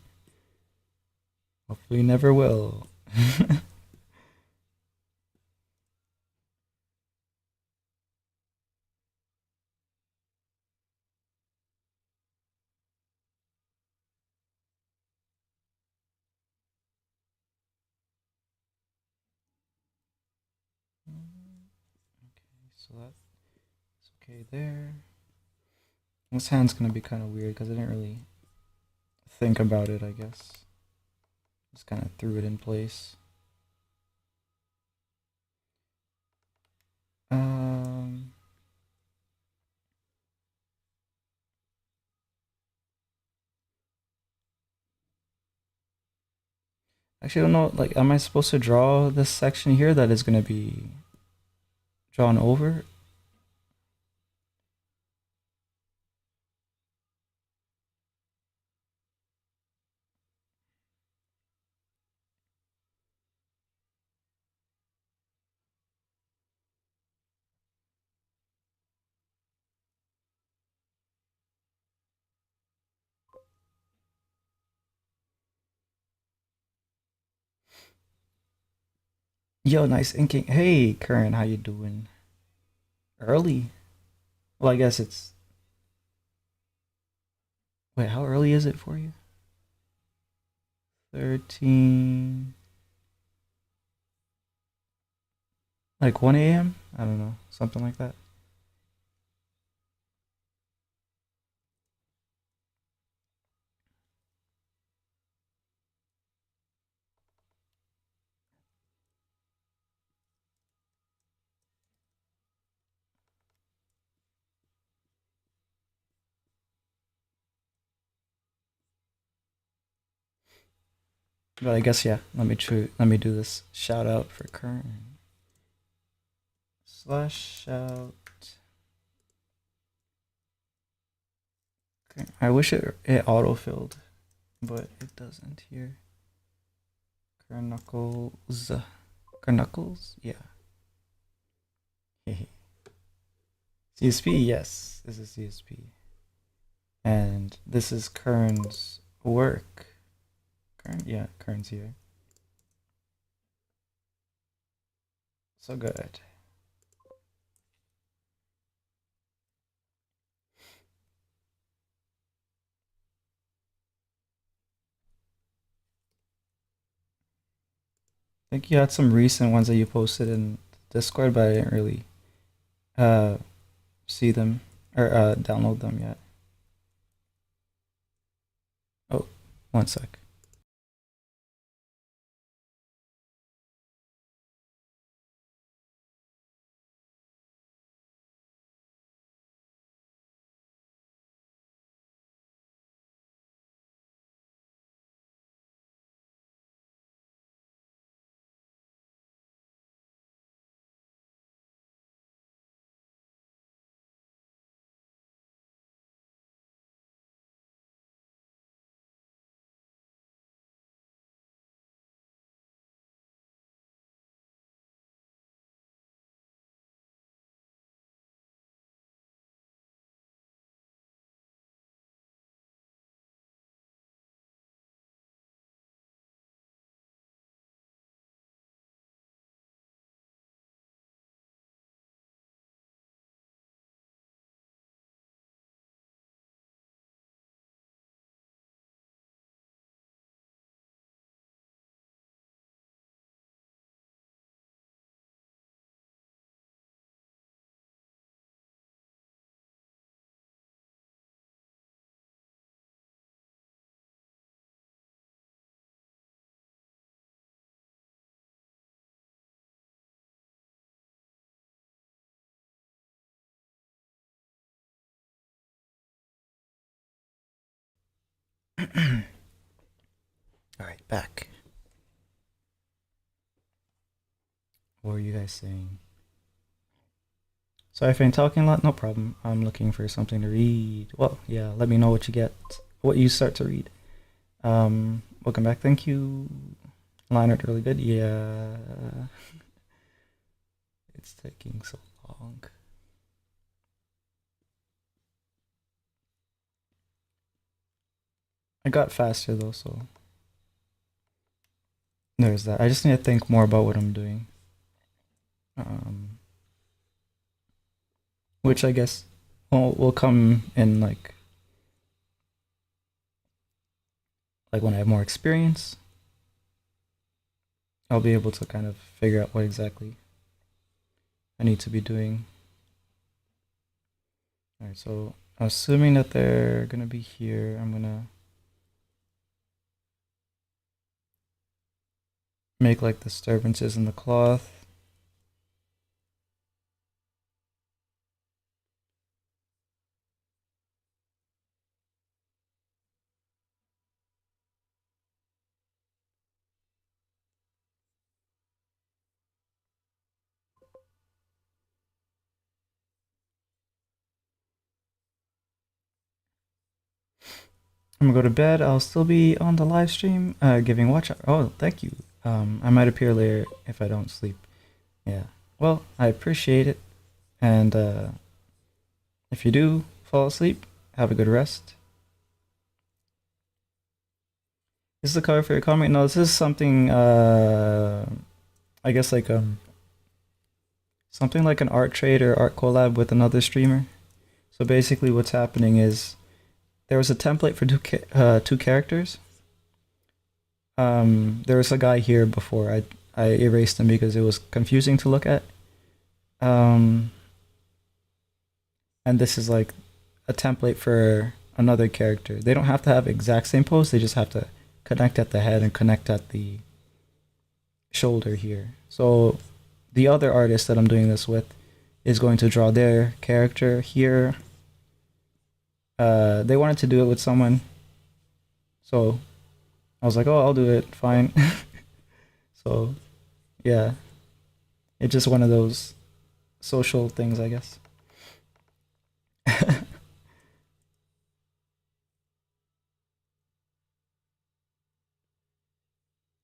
Speaker 1: Hopefully, never will. So that's okay there. This hand's gonna be kind of weird because I didn't really think about it, I guess. Just kind of threw it in place. Um, actually, I don't know. Like, am I supposed to draw this section here that is gonna be drawn over? Yo, nice inking. Hey, Curran, how you doing? Early? Well, I guess it's. Wait, how early is it for you? 13. Like 1 a.m.? I don't know. Something like that. But I guess, yeah. Let me do this shout out for Curran. Slash shout. Okay. I wish it autofilled, but it doesn't here. Knuckles. Knuckles? Yeah. CSP, yes. This is CSP. And this is Kern's work. Kern? Yeah, Kern's here. So good. I think you had some recent ones that you posted in Discord, but I didn't really uh see them or download them yet. Oh, one sec. Alright, back. What were you guys saying? Sorry if I'm talking a lot, no problem. I'm looking for something to read. Well, yeah, let me know what you get, what you start to read. Welcome back, thank you. Leonard, really good. Yeah. It's taking so long. I got faster though, so there's that. I just need to think more about what I'm doing. Which I guess will come in like when I have more experience. I'll be able to kind of figure out what exactly I need to be doing. Alright, so assuming that they're gonna be here, I'm gonna make like disturbances in the cloth. I'm gonna go to bed. I'll still be on the live stream, giving watch. Oh, thank you. I might appear later if I don't sleep. Yeah. Well, I appreciate it, and if you do fall asleep, have a good rest. This is the cover for your comic. No, this is something. I guess like something like an art trade or art collab with another streamer. So basically, what's happening is there was a template for two characters. There was a guy here before. I erased him because it was confusing to look at. And this is like a template for another character. They don't have to have exact same pose. They just have to connect at the head and connect at the shoulder here. So the other artist that I'm doing this with is going to draw their character here. They wanted to do it with someone, so I was like, oh, I'll do it, fine. So yeah, it's just one of those social things, I guess.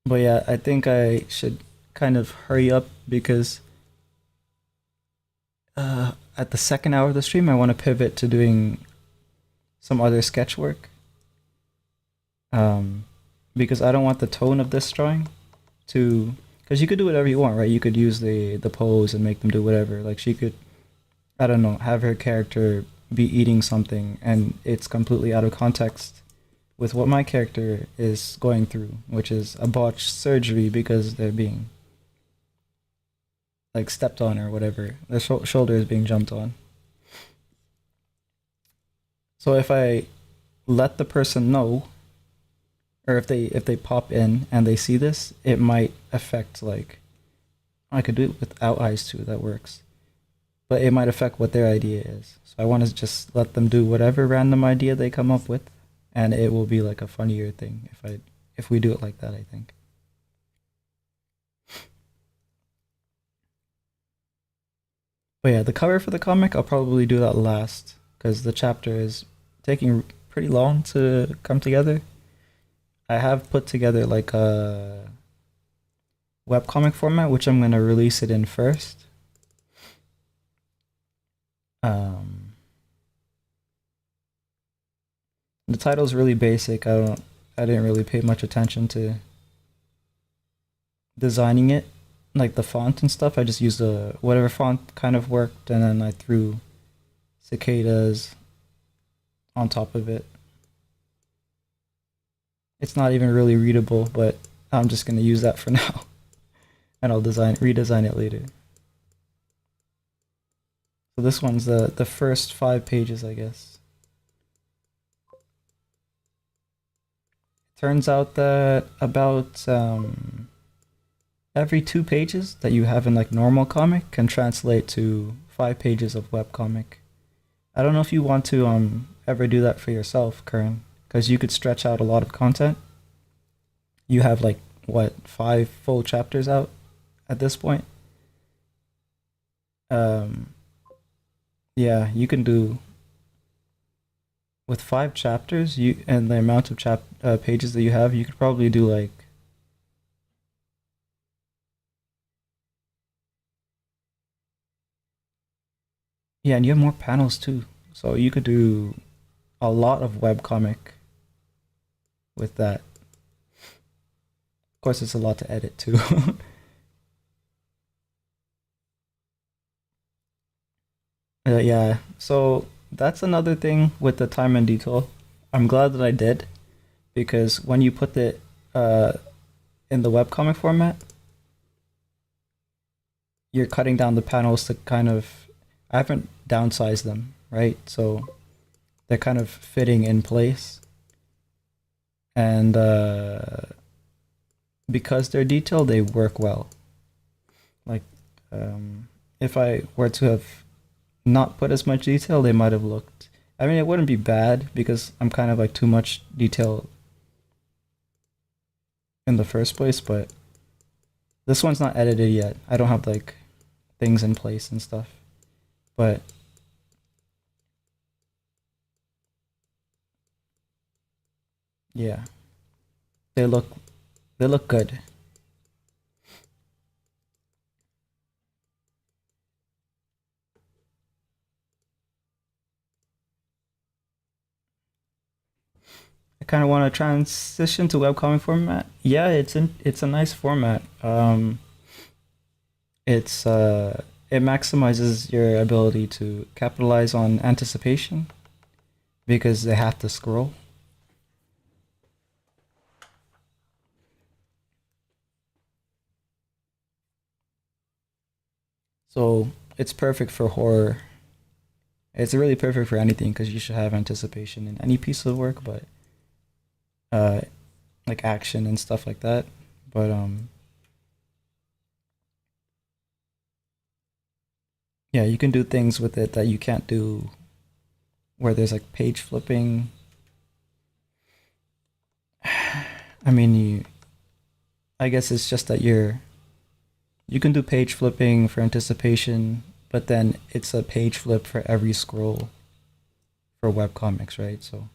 Speaker 1: But yeah, I think I should kind of hurry up because at the second hour of the stream, I want to pivot to doing some other sketch work. Because I don't want the tone of this drawing to, because you could do whatever you want, right? You could use the pose and make them do whatever. Like she could, I don't know, have her character be eating something and it's completely out of context with what my character is going through, which is a botched surgery because they're being like stepped on or whatever. Their shoulder is being jumped on. So if I let the person know, or if they pop in and they see this, it might affect, like, I could do it without eyes too, that works. But it might affect what their idea is. So I want to just let them do whatever random idea they come up with, and it will be like a funnier thing if we do it like that, I think. But yeah, the cover for the comic, I'll probably do that last, because the chapter is taking pretty long to come together. I have put together like a webcomic format, which I'm gonna release it in first. The title's really basic. I didn't really pay much attention to designing it, like the font and stuff. I just used whatever font kind of worked, and then I threw cicadas on top of it. It's not even really readable, but I'm just gonna use that for now, and I'll redesign it later. So this one's the first 5 pages, I guess. Turns out that about every 2 pages that you have in like normal comic can translate to 5 pages of webcomic. I don't know if you want to ever do that for yourself, Kern, because you could stretch out a lot of content. You have like what, 5 full chapters out at this point. Um, yeah, you can do with 5 chapters. You and the amount of chap pages that you have, you could probably do like, yeah, and you have more panels too, so you could do a lot of webcomic with that. Of course, it's a lot to edit too. Yeah, so that's another thing with the time and detail. I'm glad that I did, because when you put it uh, in the webcomic format, you're cutting down the panels to kind of, I haven't downsized them, right? So they're kind of fitting in place. And because they're detailed, they work well. Like, if I were to have not put as much detail, they might have looked. I mean, it wouldn't be bad because I'm kind of like too much detail in the first place, but this one's not edited yet. I don't have like things in place and stuff. But yeah, they look they look good. I kind of want to transition to webcomic format. Yeah, it's a nice format. It maximizes your ability to capitalize on anticipation because they have to scroll. So it's perfect for horror. It's really perfect for anything because you should have anticipation in any piece of work, but uh, like action and stuff like that. But yeah, you can do things with it that you can't do where there's like page flipping. I mean, I guess it's just that you can do page flipping for anticipation, but then it's a page flip for every scroll for webcomics, right? So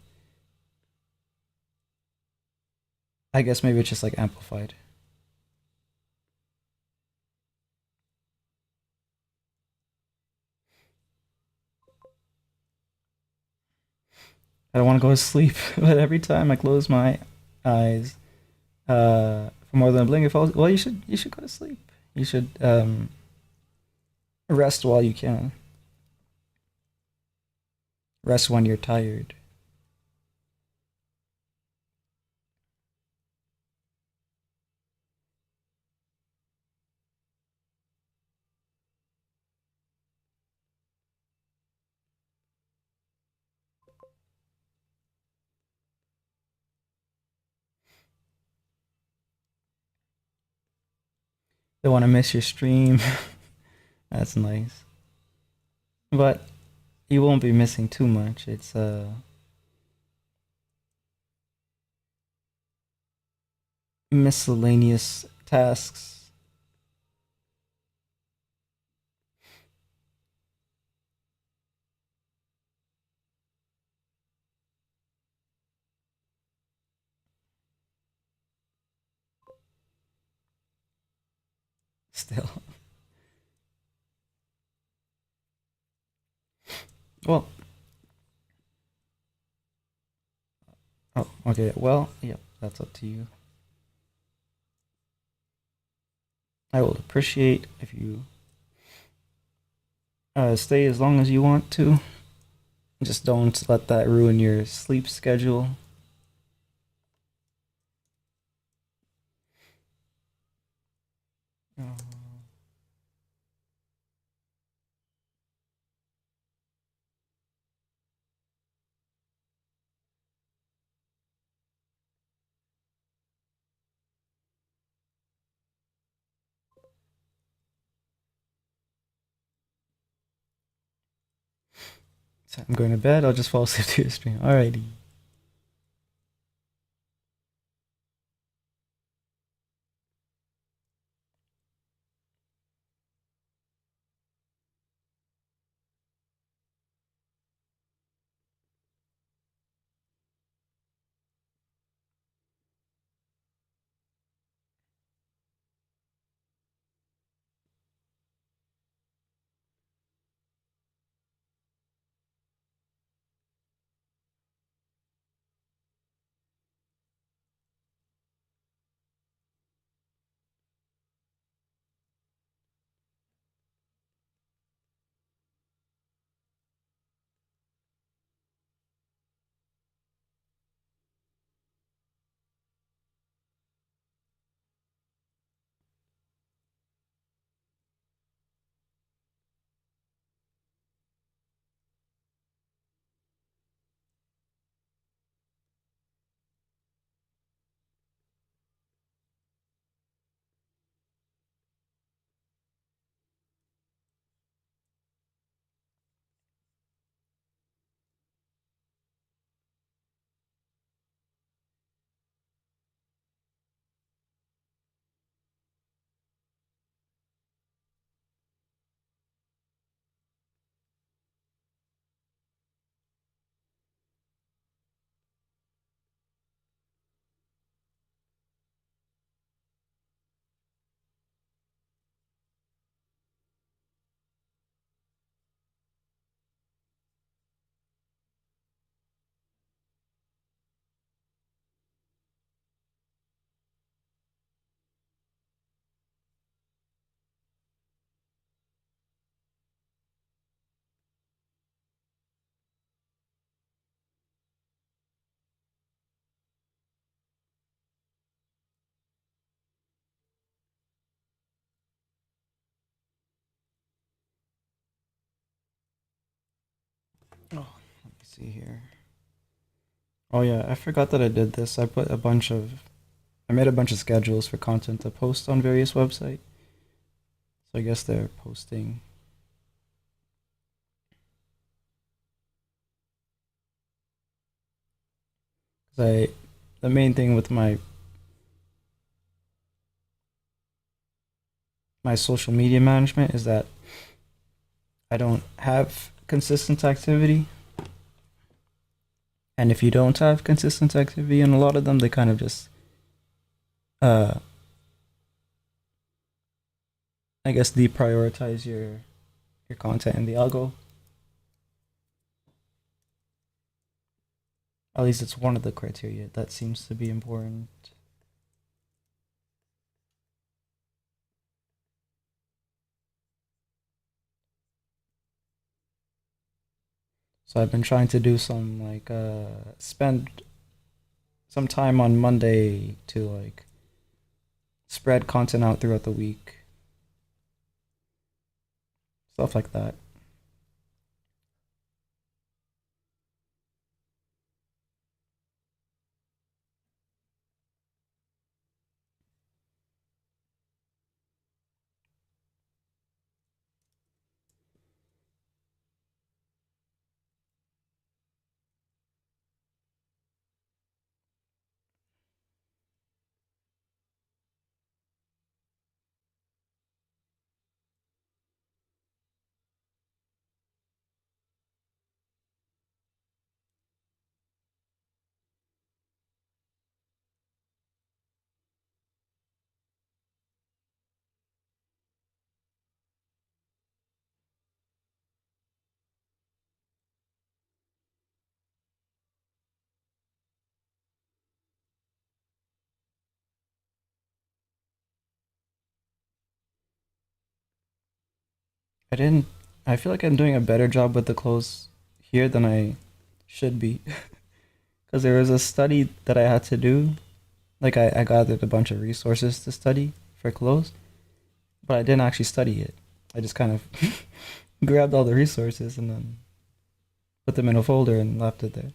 Speaker 1: I guess maybe it's just like amplified. I don't want to go to sleep, but every time I close my eyes, for more than a blink, well, you should go to sleep. You should rest while you can. Rest when you're tired. Don't want to miss your stream. That's nice, but you won't be missing too much. It's miscellaneous tasks. Still. Well, oh, okay. Well, yeah, that's up to you. I will appreciate if you stay as long as you want to. Just don't let that ruin your sleep schedule. Uh, so I'm going to bed. I'll just fall asleep to your stream. Alrighty. Oh, let me see here. Oh yeah, I forgot that I did this. I made a bunch of schedules for content to post on various websites. So I guess they're posting. 'Cause the main thing with my social media management is that I don't have consistent activity. And if you don't have consistent activity in a lot of them, they kind of just, uh, I guess, deprioritize your content in the algo. At least it's one of the criteria that seems to be important. So I've been trying to do some spend some time on Monday to like spread content out throughout the week, stuff like that. I didn't. I feel like I'm doing a better job with the clothes here than I should be, because there was a study that I had to do. Like I gathered a bunch of resources to study for clothes, but I didn't actually study it. I just kind of grabbed all the resources and then put them in a folder and left it there.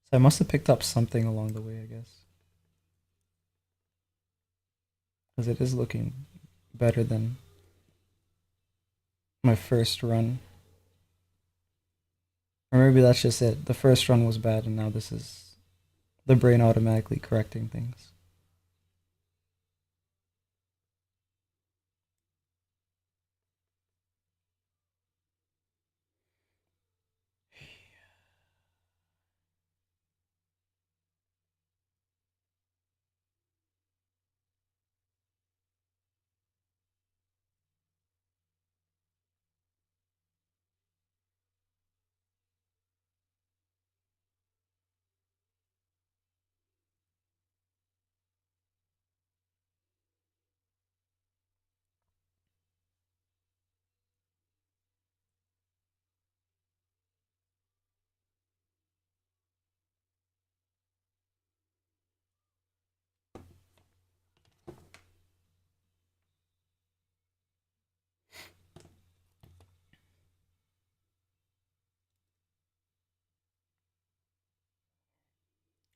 Speaker 1: So I must have picked up something along the way, I guess, because it is looking better than my first run. Or maybe that's just it. The first run was bad, and now this is the brain automatically correcting things.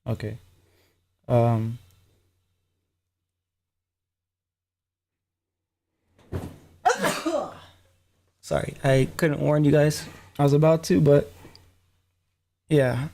Speaker 1: Okay. Um. Sorry, I couldn't warn you guys. I was about to, but yeah.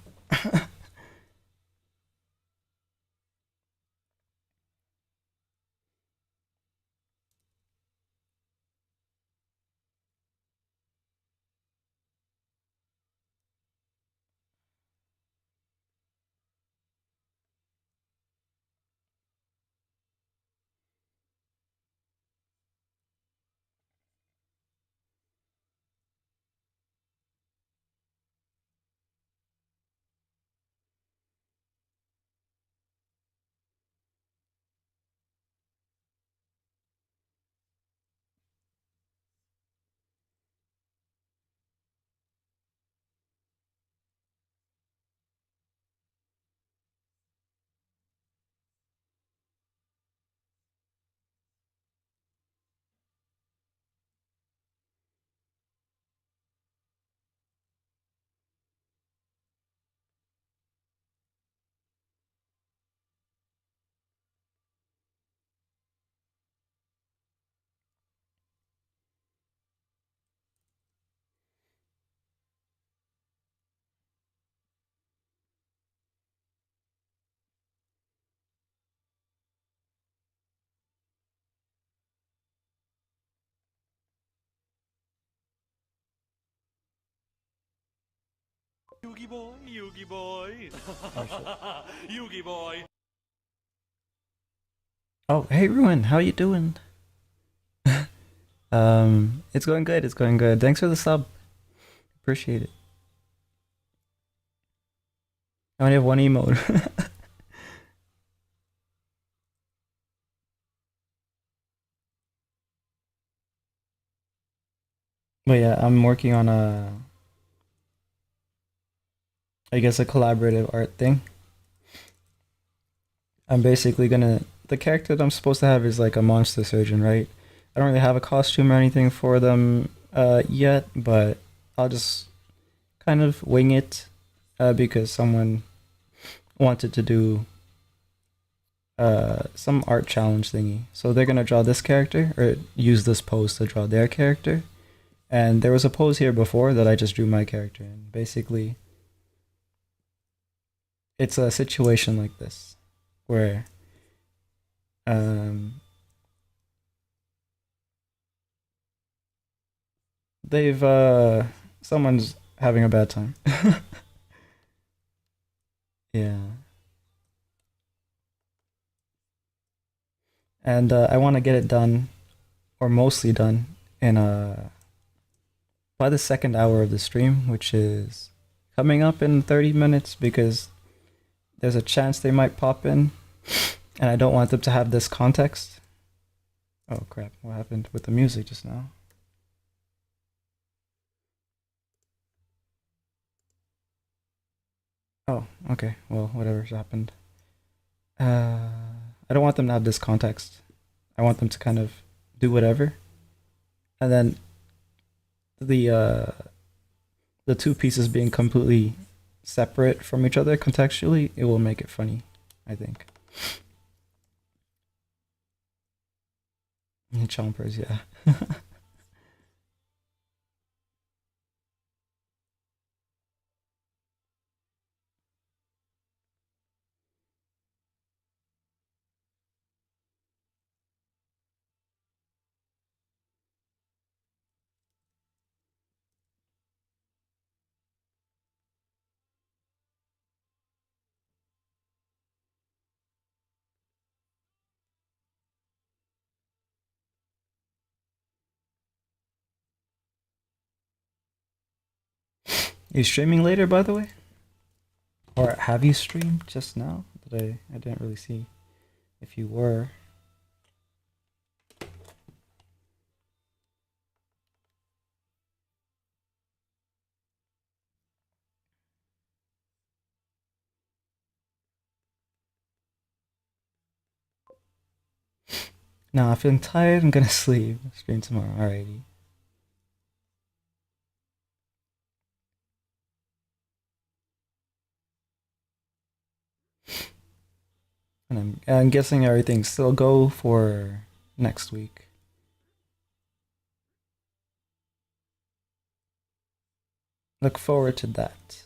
Speaker 3: Yugi boy, Yugi boy.
Speaker 1: Oh shit.
Speaker 3: Yugi boy.
Speaker 1: Oh, hey Ruin, how you doing? It's going good. It's going good. Thanks for the sub. Appreciate it. I only have one emote. But yeah, I'm working on I guess a collaborative art thing. I'm basically gonna the character that I'm supposed to have is like a monster surgeon, right? I don't really have a costume or anything for them yet, but I'll just kind of wing it because someone wanted to do some art challenge thingy. So they're gonna draw this character or use this pose to draw their character. And there was a pose here before that I just drew my character in. Basically, it's a situation like this where um they've someone's having a bad time. Yeah. And I want to get it done or mostly done in by the second hour of the stream, which is coming up in 30 minutes because there's a chance they might pop in and I don't want them to have this context. Oh crap, what happened with the music just now? Oh, okay. Well, whatever's happened. I don't want them to have this context. I want them to kind of do whatever. And then the two pieces being completely separate from each other contextually, it will make it funny, I think. Chompers, yeah. Are you streaming later, by the way? Or have you streamed just now? I didn't really see if you were. No, I'm feeling tired. I'm gonna sleep. Stream tomorrow. Alrighty. And I'm guessing everything's still go for next week. Look forward to that.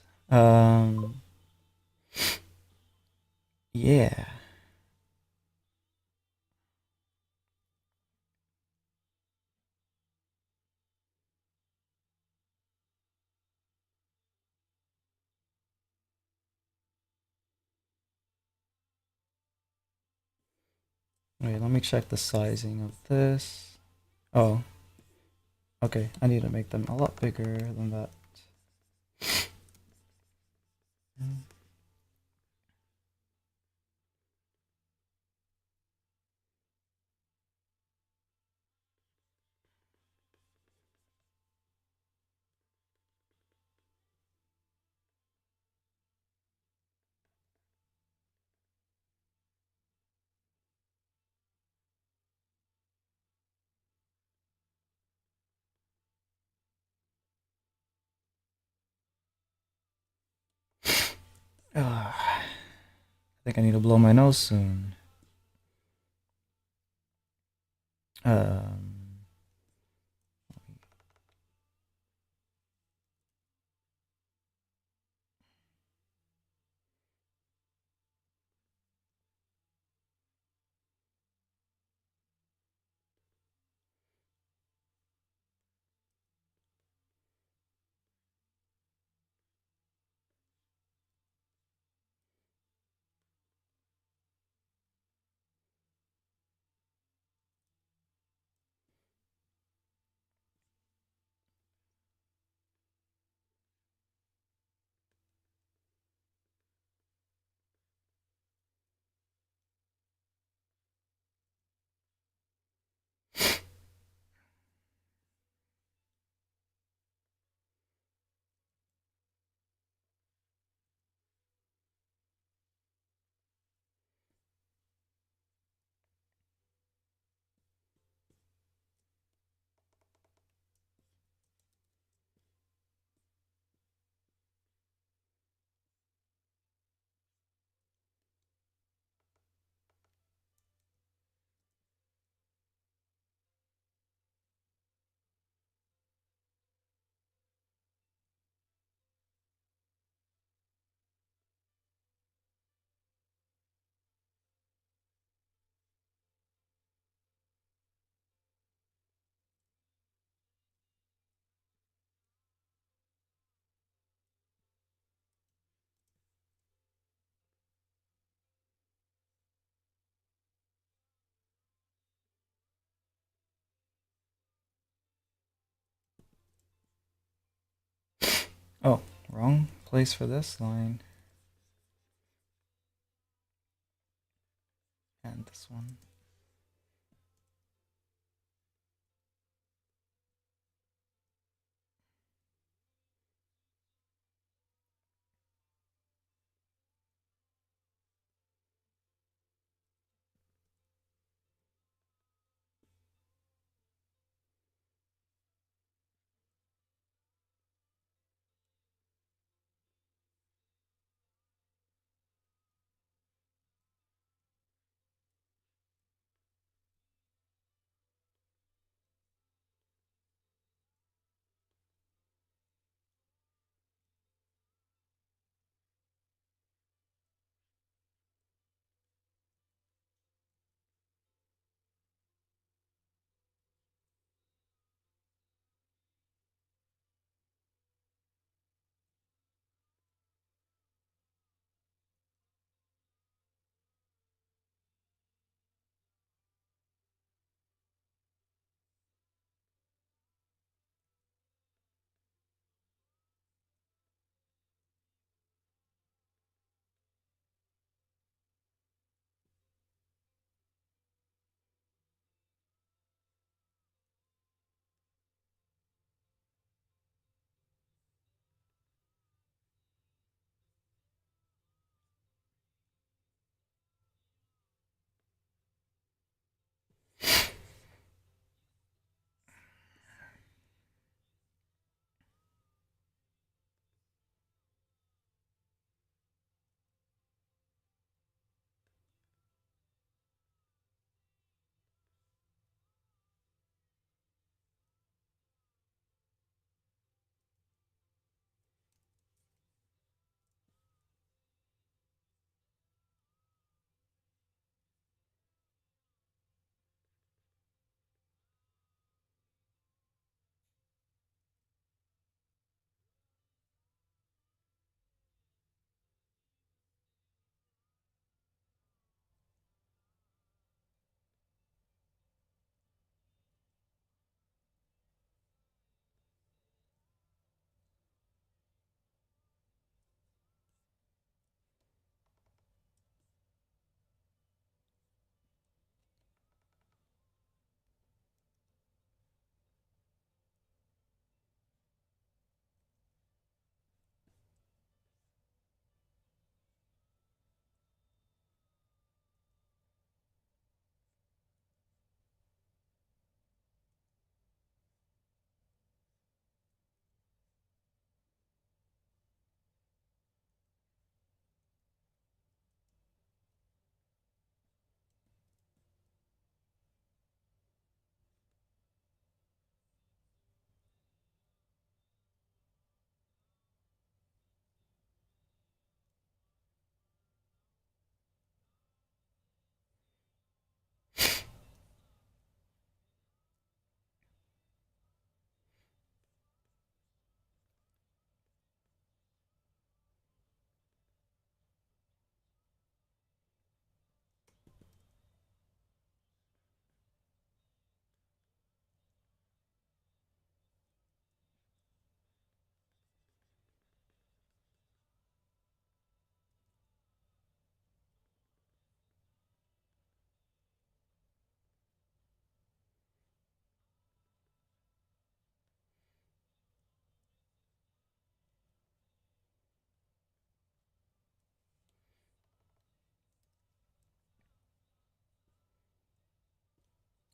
Speaker 1: Yeah. Wait, let me check the sizing of this. Oh, okay. I need to make them a lot bigger than that. I think I need to blow my nose soon. Um, Oh, wrong place for this line. And this one.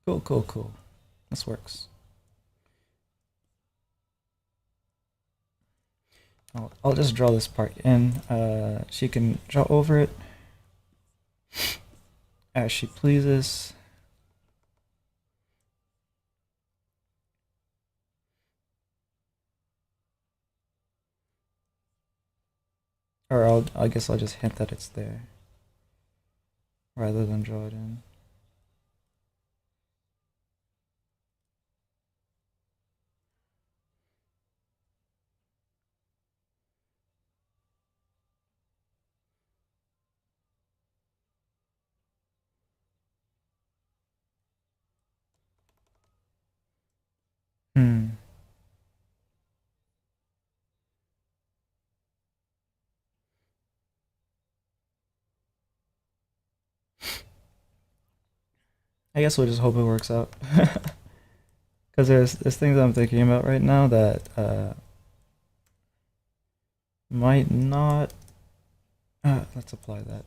Speaker 1: Cool, cool, cool. This works. I'll just draw this part in. She can draw over it as she pleases. Or I guess I'll just hint that it's there rather than draw it in. Hmm. I guess we'll just hope it works out. Because there's things I'm thinking about right now that might not. Let's apply that.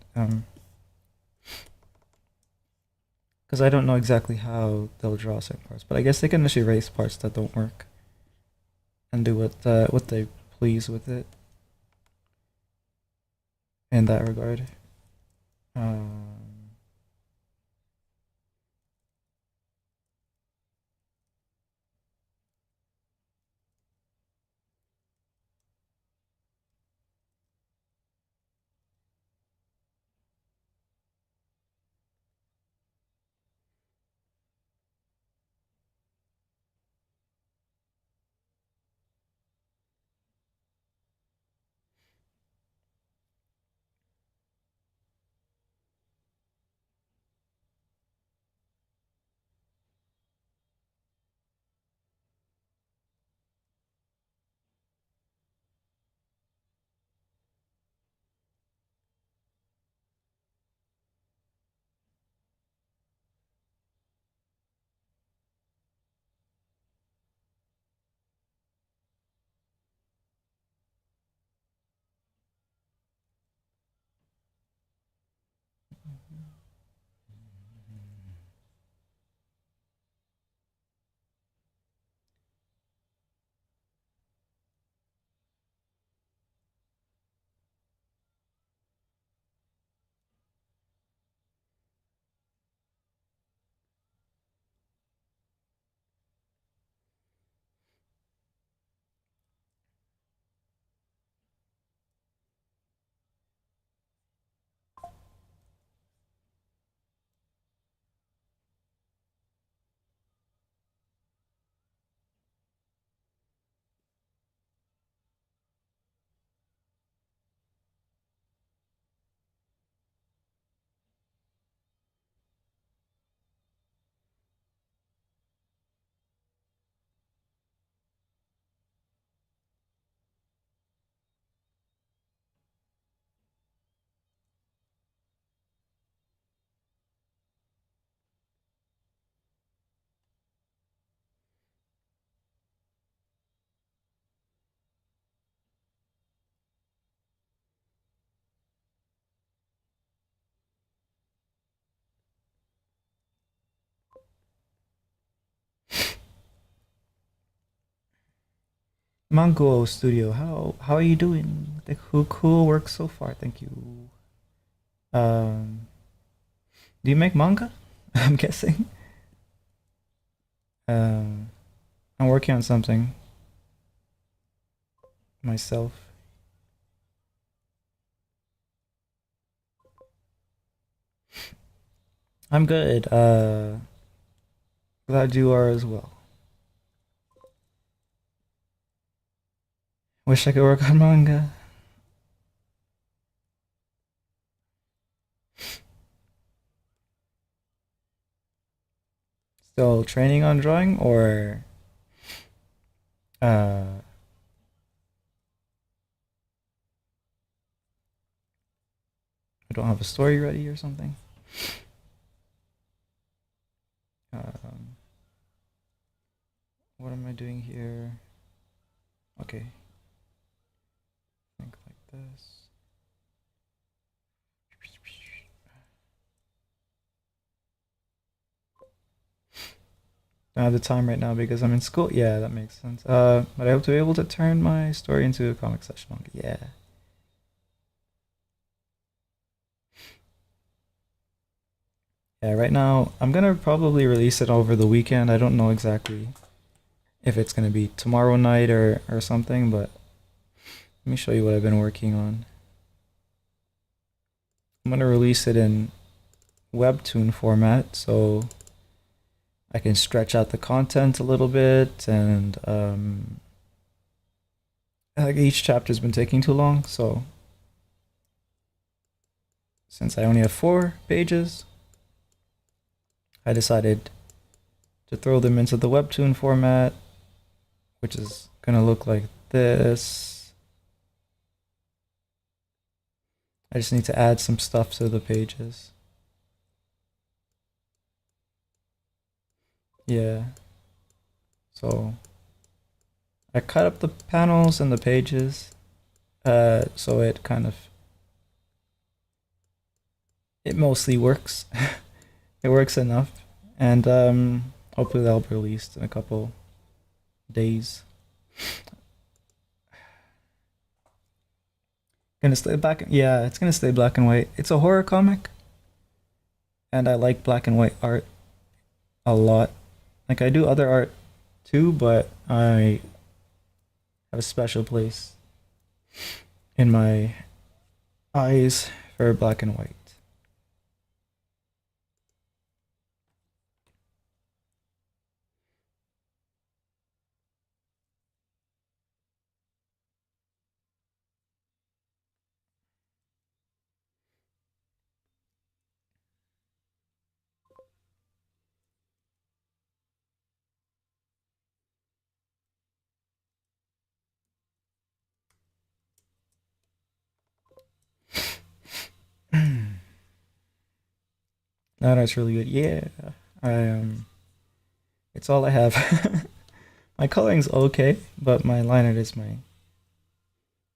Speaker 1: Because I don't know exactly how they'll draw certain parts, but I guess they can just erase parts that don't work and do what they please with it in that regard. Um, Mango Studio, how are you doing? The cool work so far, thank you. Um, do you make manga? I'm guessing. Um, I'm working on something myself. I'm good. Glad you are as well. Wish I could work on manga. Still training on drawing, or uh, I don't have a story ready or something. Um, what am I doing here? Okay, think like this. Don't have the time right now because I'm in school. Yeah, that makes sense. But I hope to be able to turn my story into a comic slash manga. Yeah. Yeah, right now I'm gonna probably release it over the weekend. I don't know exactly if it's gonna be tomorrow night or something, but let me show you what I've been working on. I'm gonna release it in Webtoon format, so I can stretch out the content a little bit, and like each chapter's been taking too long, so since I only have 4 pages, I decided to throw them into the Webtoon format, which is gonna look like this. I just need to add some stuff to the pages. Yeah. So I cut up the panels and the pages, so it mostly works. It works enough, and hopefully that'll be released in a couple days. Gonna stay black. Yeah, it's gonna stay black and white. It's a horror comic, and I like black and white art a lot. Like I do other art too, but I have a special place in my eyes for black and white. No, that's really good. Yeah, I it's all I have. My coloring's okay, but my line art is my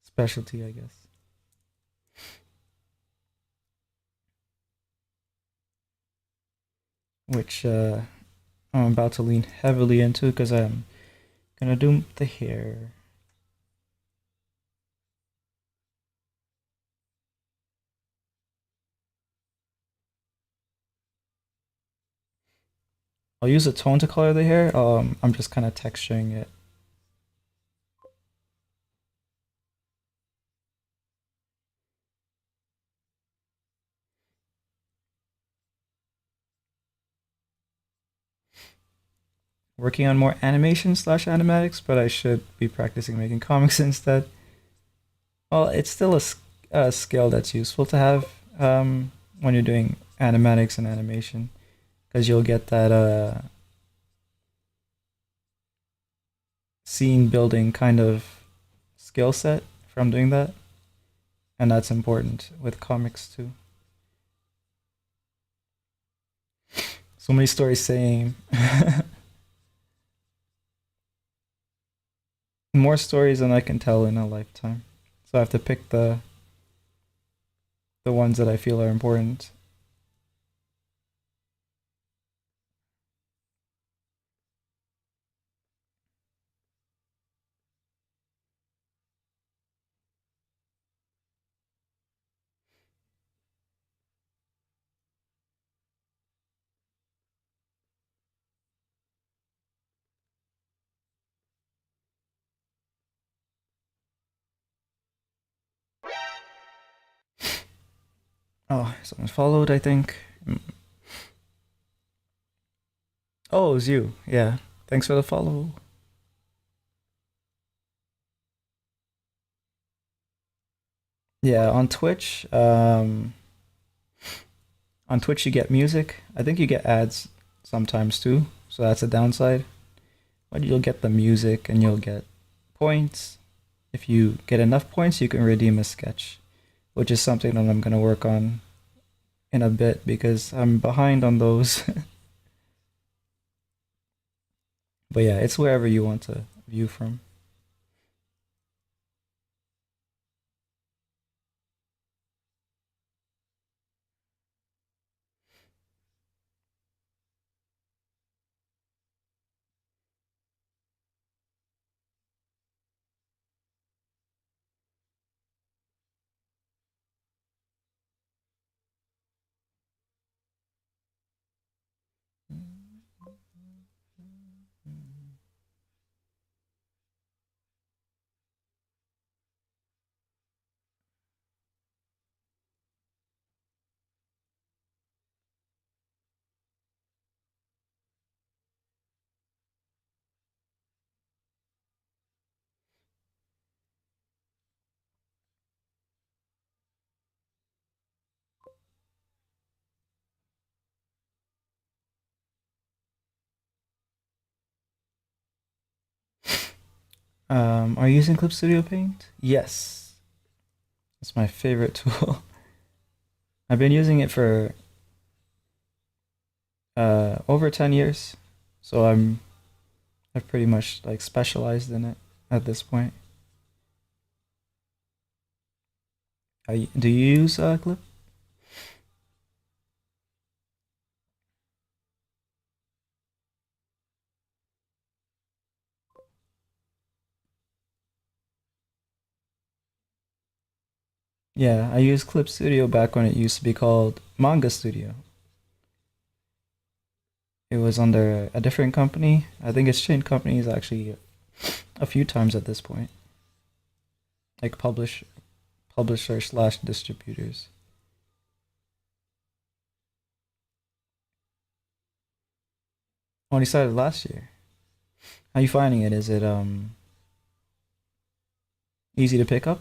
Speaker 1: specialty, I guess. Which I'm about to lean heavily into because I'm gonna do the hair. I'll use a tone to color the hair. I'm just kind of texturing it. Working on more animation slash animatics, but I should be practicing making comics instead. Well, it's still a skill that's useful to have when you're doing animatics and animation, because you'll get that scene building kind of skill set from doing that, and that's important with comics too. So many stories saying more stories than I can tell in a lifetime. So I have to pick the ones that I feel are important. Oh, someone's followed, I think. Oh, it was you. Yeah. Thanks for the follow. Yeah, on Twitch you get music. I think you get ads sometimes too, so that's a downside. But you'll get the music and you'll get points. If you get enough points, you can redeem a sketch, which is something that I'm gonna work on in a bit because I'm behind on those. But yeah, it's wherever you want to view from. Are you using Clip Studio Paint? Yes, it's my favorite tool. I've been using it for over 10 years. So I've pretty much like specialized in it at this point. Do you use Clip? Yeah, I used Clip Studio back when it used to be called Manga Studio. It was under a different company. I think it's changed companies actually a few times at this point. Like publisher slash distributors. Only started last year. How you finding it? Is it easy to pick up?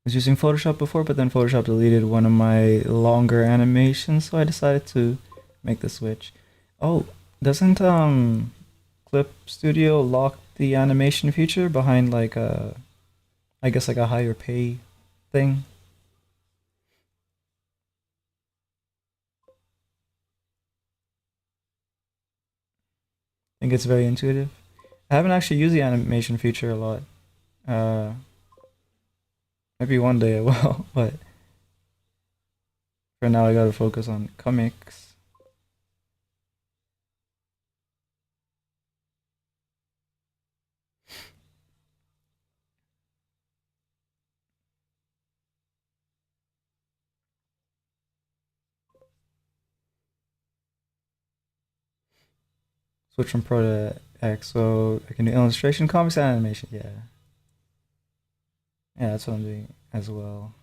Speaker 1: I was using Photoshop before, but then Photoshop deleted one of my longer animations, so I decided to make the switch. Oh, doesn't Clip Studio lock the animation feature behind like a, I guess like a higher pay thing? I think it's very intuitive. I haven't actually used the animation feature a lot. Uh, Maybe one day I will, but for now I gotta focus on comics. Switch from Pro to X, so I can do illustration, comics, and animation. Yeah, yeah, that's what I'm doing as well.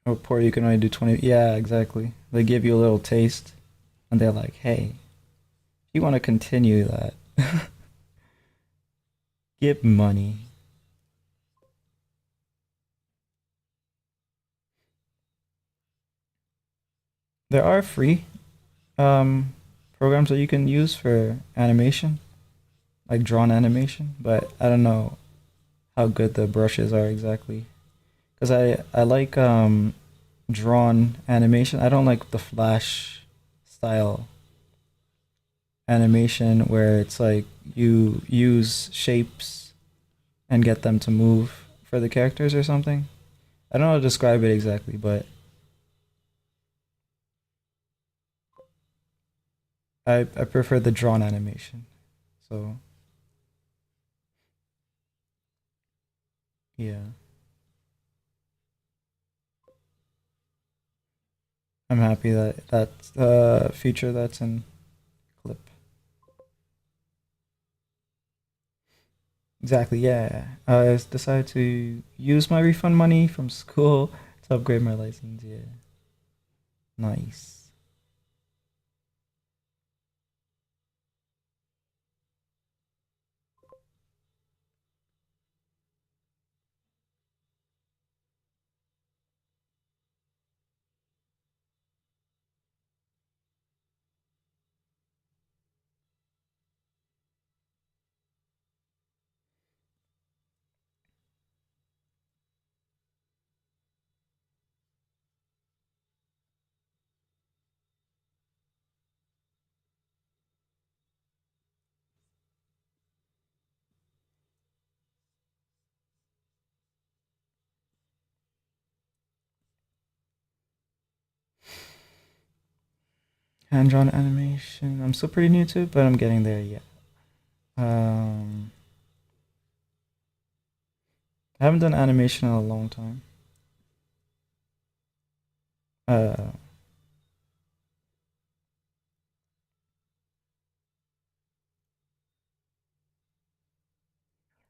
Speaker 1: Oh, poor, you can only do 20. Yeah, exactly. They give you a little taste, and they're like, "Hey, you want to continue that? Give money." There are free um programs that you can use for animation, like drawn animation, but I don't know how good the brushes are exactly. Because I like drawn animation. I don't like the flash style animation where it's like you use shapes and get them to move for the characters or something. I don't know how to describe it exactly, but I prefer the drawn animation. So yeah, I'm happy that that's the feature that's in Clip. Exactly, yeah. I decided to use my refund money from school to upgrade my license. Yeah, nice. Hand-drawn animation. I'm still pretty new to it, but I'm getting there. Yeah. Um, I haven't done animation in a long time. Uh,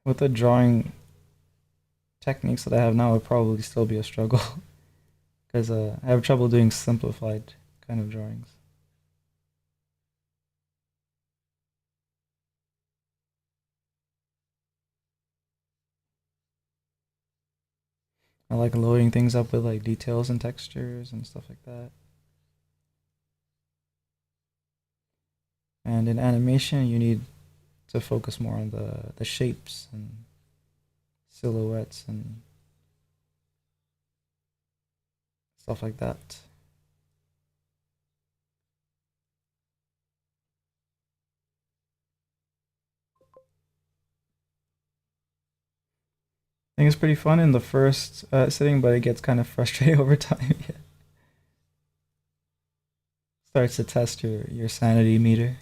Speaker 1: with the drawing techniques that I have now, it would probably still be a struggle because I have trouble doing simplified kind of drawings. I like loading things up with like details and textures and stuff like that. And in animation, you need to focus more on the shapes and silhouettes and stuff like that. I think it's pretty fun in the first sitting, but it gets kind of frustrating over time. Yeah. Starts to test your sanity meter.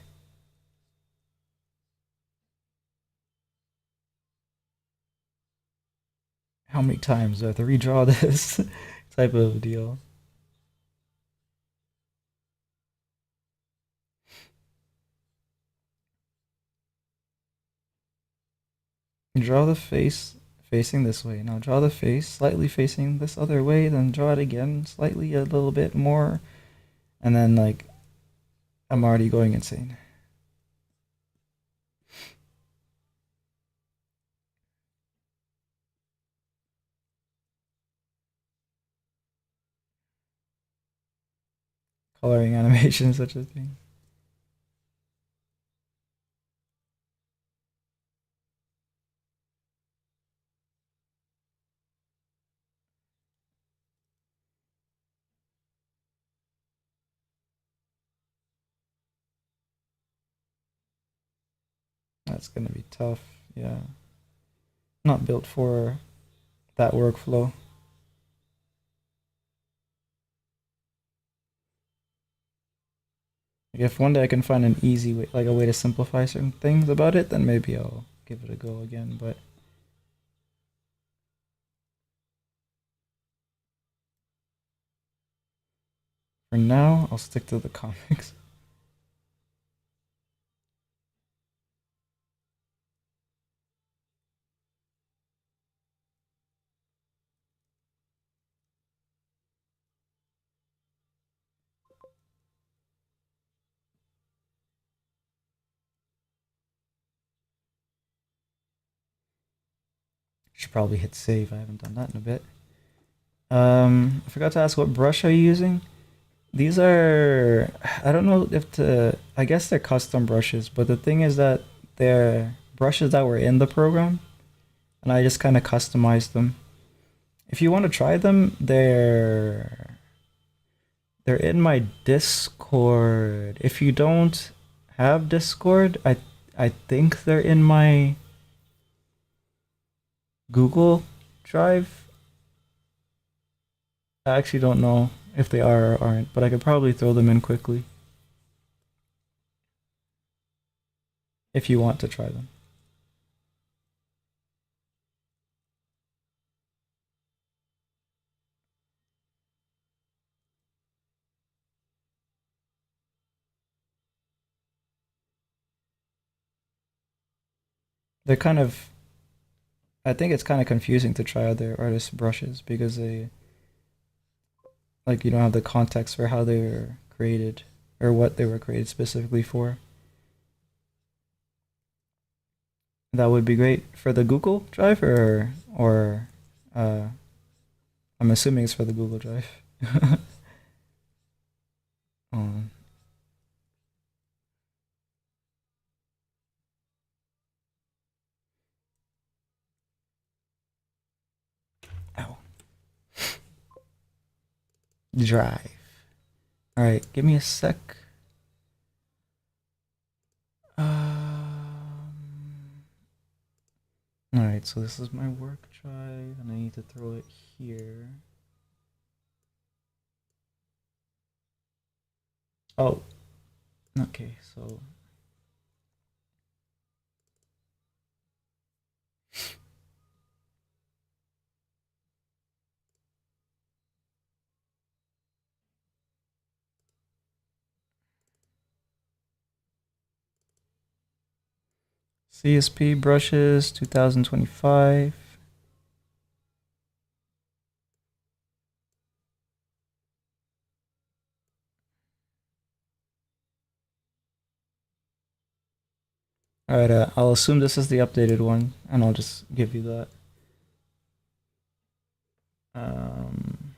Speaker 1: How many times do I have to redraw this type of deal? Draw the face facing this way. Now draw the face slightly facing this other way, then draw it again slightly a little bit more, and then like I'm already going insane. Coloring animation such a thing. That's gonna be tough. Yeah. Not built for that workflow. Like if one day I can find an easy way, like a way to simplify certain things about it, then maybe I'll give it a go again. But for now, I'll stick to the comics. Should probably hit save. I haven't done that in a bit. I forgot to ask what brush are you using? These are, I don't know if to, I guess they're custom brushes, but the thing is that they're brushes that were in the program, and I just kind of customized them. If you want to try them, they're in my Discord. If you don't have Discord, I think they're in my Google Drive. I actually don't know if they are or aren't, but I could probably throw them in quickly if you want to try them. They're kind of, I think it's kind of confusing to try other artists' brushes because they, like, you don't have the context for how they were created or what they were created specifically for. That would be great for the Google Drive, or uh, I'm assuming it's for the Google Drive. um, ow. Drive. All right, give me a sec. All right, so this is my work drive, and I need to throw it here. Oh, okay, so CSP brushes 2025. Alright, I'll assume this is the updated one, and I'll just give you that. Um,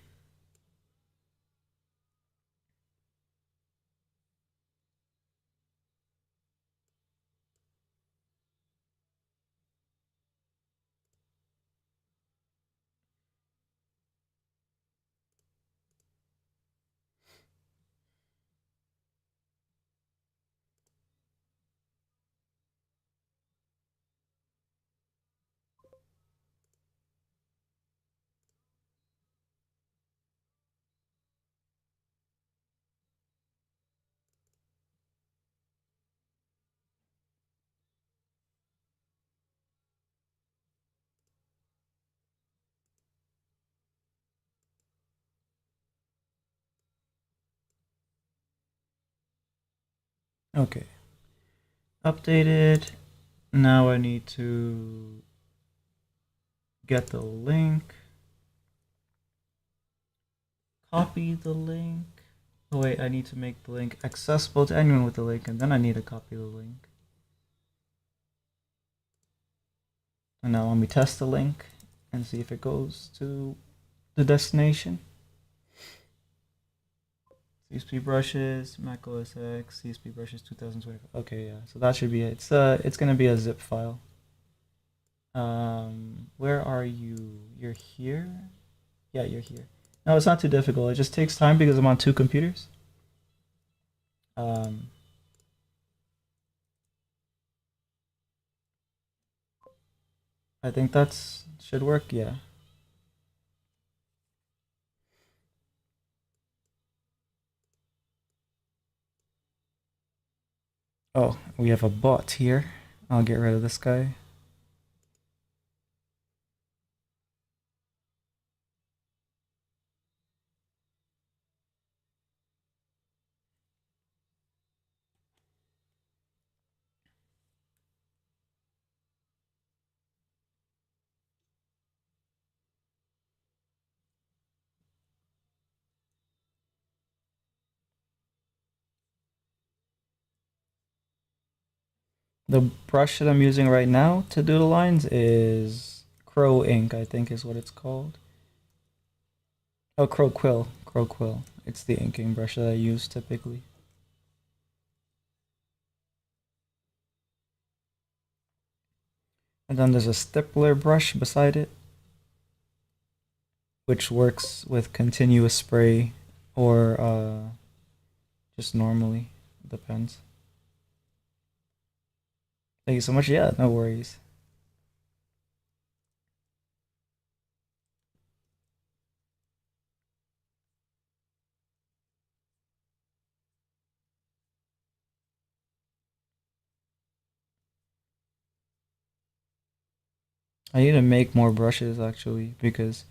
Speaker 1: okay. Updated. Now I need to get the link. Copy the link. Oh wait, I need to make the link accessible to anyone with the link, and then I need to copy the link. And now let me test the link and see if it goes to the destination. CSP brushes, Mac OS X, CSP brushes 2025. Okay, yeah. So that should be it. It's gonna be a zip file. Where are you? You're here? Yeah, you're here. No, it's not too difficult. It just takes time because I'm on two computers. Um, I think that's should work. Yeah. Oh, we have a bot here. I'll get rid of this guy. The brush that I'm using right now to do the lines is Crow Ink, I think is what it's called. Oh, Crow Quill. Crow Quill. It's the inking brush that I use typically. And then there's a stippler brush beside it, which works with continuous spray or just normally. Depends. Thank you so much. Yeah, no worries. I need to make more brushes actually because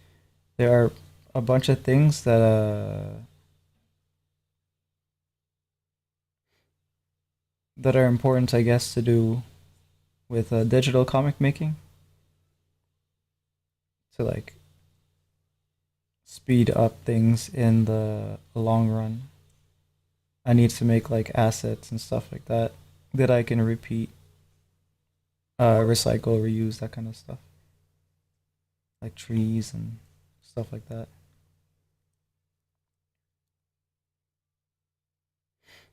Speaker 1: there are a bunch of things that are important, I guess, to do with digital comic making to like speed up things in the long run. I need to make like assets and stuff like that that I can repeat, recycle, reuse, that kind of stuff, like trees and stuff like that.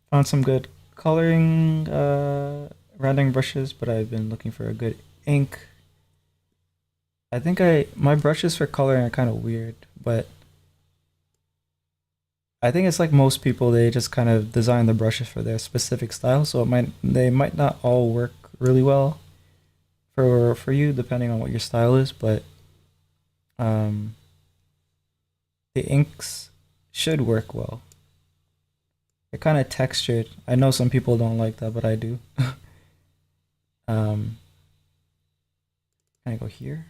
Speaker 1: Found some good coloring rendering brushes, but I've been looking for a good ink. I think my brushes for coloring are kind of weird, but I think it's like most people, they just kind of design the brushes for their specific style, so they might not all work really well for you depending on what your style is, but um, the inks should work well. They're kind of textured. I know some people don't like that, but I do. um, can I go here?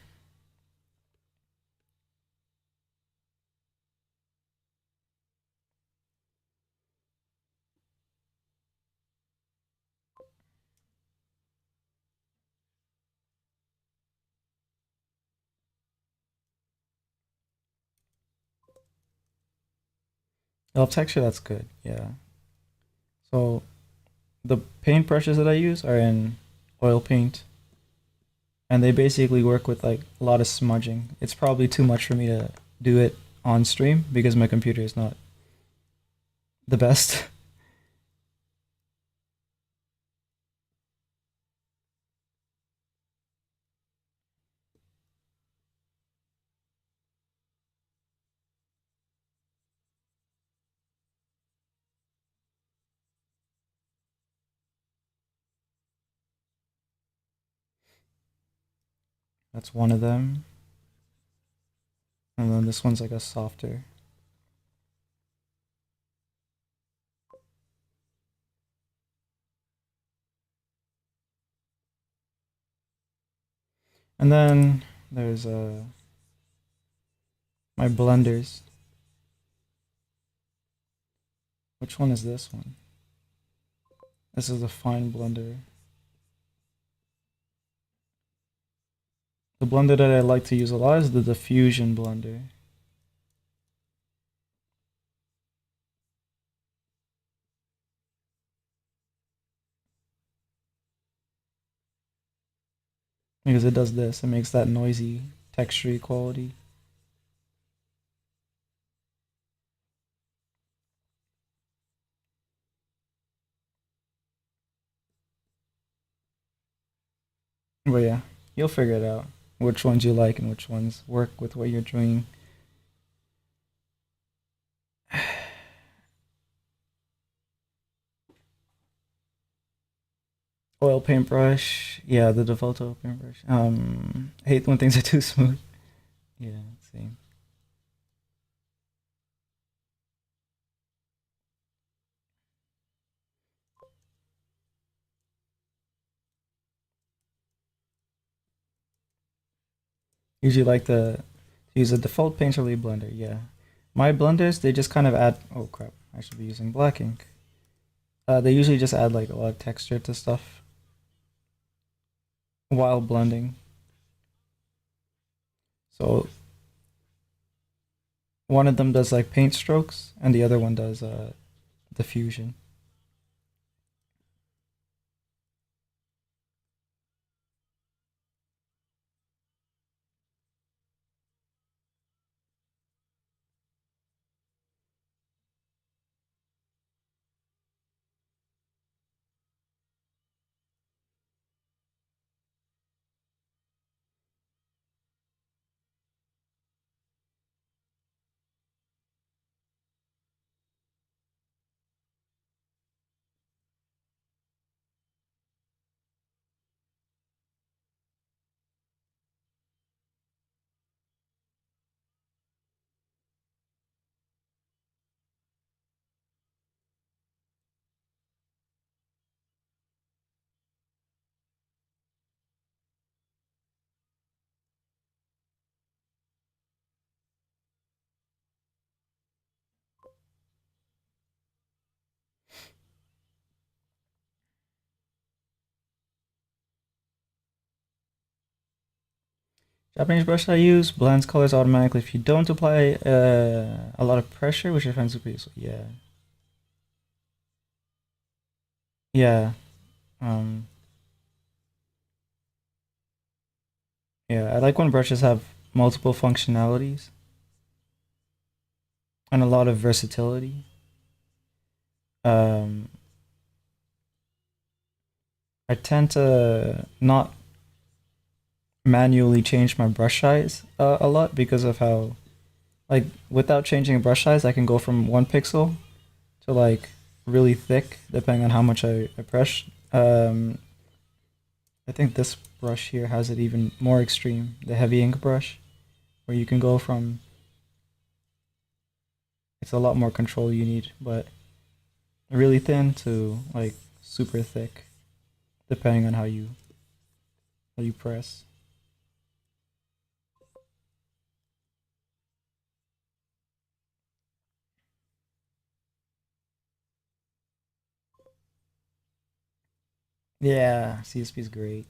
Speaker 1: Oh, texture, that's good. Yeah. So the paint brushes that I use are in oil paint, and they basically work with like a lot of smudging. It's probably too much for me to do it on stream because my computer is not the best. That's one of them. And then this one's like a softer. And then there's my blenders. Which one is this one? This is a fine blender. The blender that I like to use a lot is the diffusion blender. Because it does this, it makes that noisy, textury quality. But yeah, you'll figure it out. Which ones you like and which ones work with what you're doing. Oil paintbrush. Yeah, the default oil paintbrush. I hate when things are too smooth. Yeah, same. Usually like to use a default painterly blender. Yeah. My blenders, they just kind of add. Oh crap, I should be using black ink. They usually just add like a lot of texture to stuff while blending. So one of them does like paint strokes, and the other one does diffusion. Japanese brush I use blends colors automatically if you don't apply a lot of pressure, which I find super useful. Yeah, yeah, um, yeah. I like when brushes have multiple functionalities and a lot of versatility. Um, I tend to not manually change my brush size a lot because of how, like, without changing brush size, I can go from 1 pixel to like really thick depending on how much I brush. I think this brush here has it even more extreme, the heavy ink brush, where you can go from, it's a lot more control you need, but really thin to like super thick, depending on how you press. Yeah, CSP is great.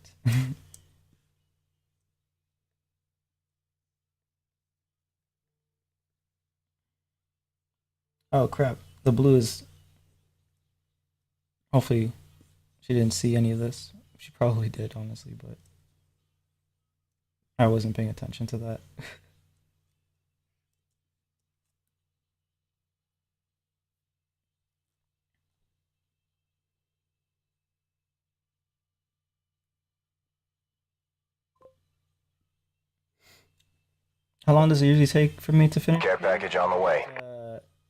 Speaker 1: Oh crap. The blue is. Hopefully, she didn't see any of this. She probably did, honestly, but I wasn't paying attention to that. How long does it usually take for me to finish a
Speaker 2: Care
Speaker 1: page?
Speaker 2: package on the way.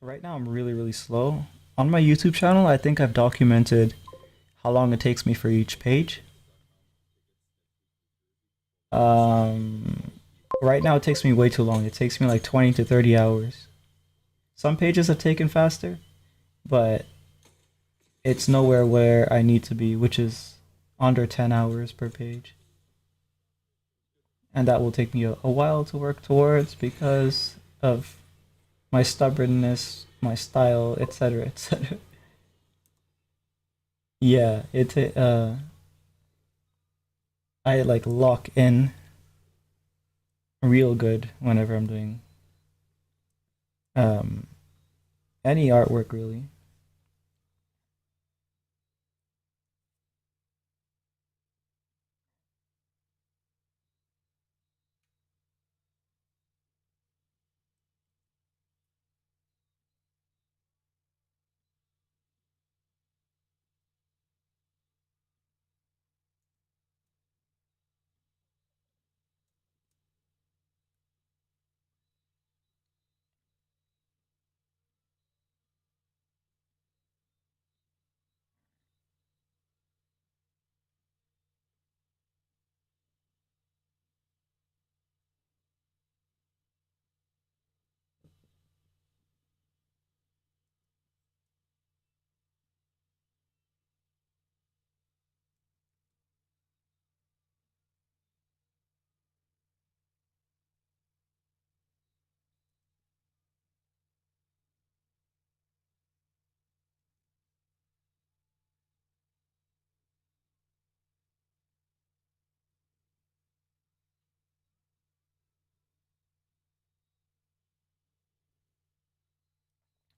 Speaker 1: Right now, I'm really, really slow. On my YouTube channel, I think I've documented how long it takes me for each page. Um, right now, it takes me way too long. It takes me like 20 to 30 hours. Some pages have taken faster, but it's nowhere where I need to be, which is under 10 hours per page. And that will take me a while to work towards because of my stubbornness, my style, etc., etc. Yeah, I like lock in real good whenever I'm doing um any artwork really.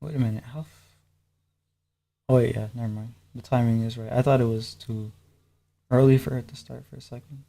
Speaker 1: Wait a minute, oh wait, yeah, never mind. The timing is right. I thought it was too early for it to start for a second.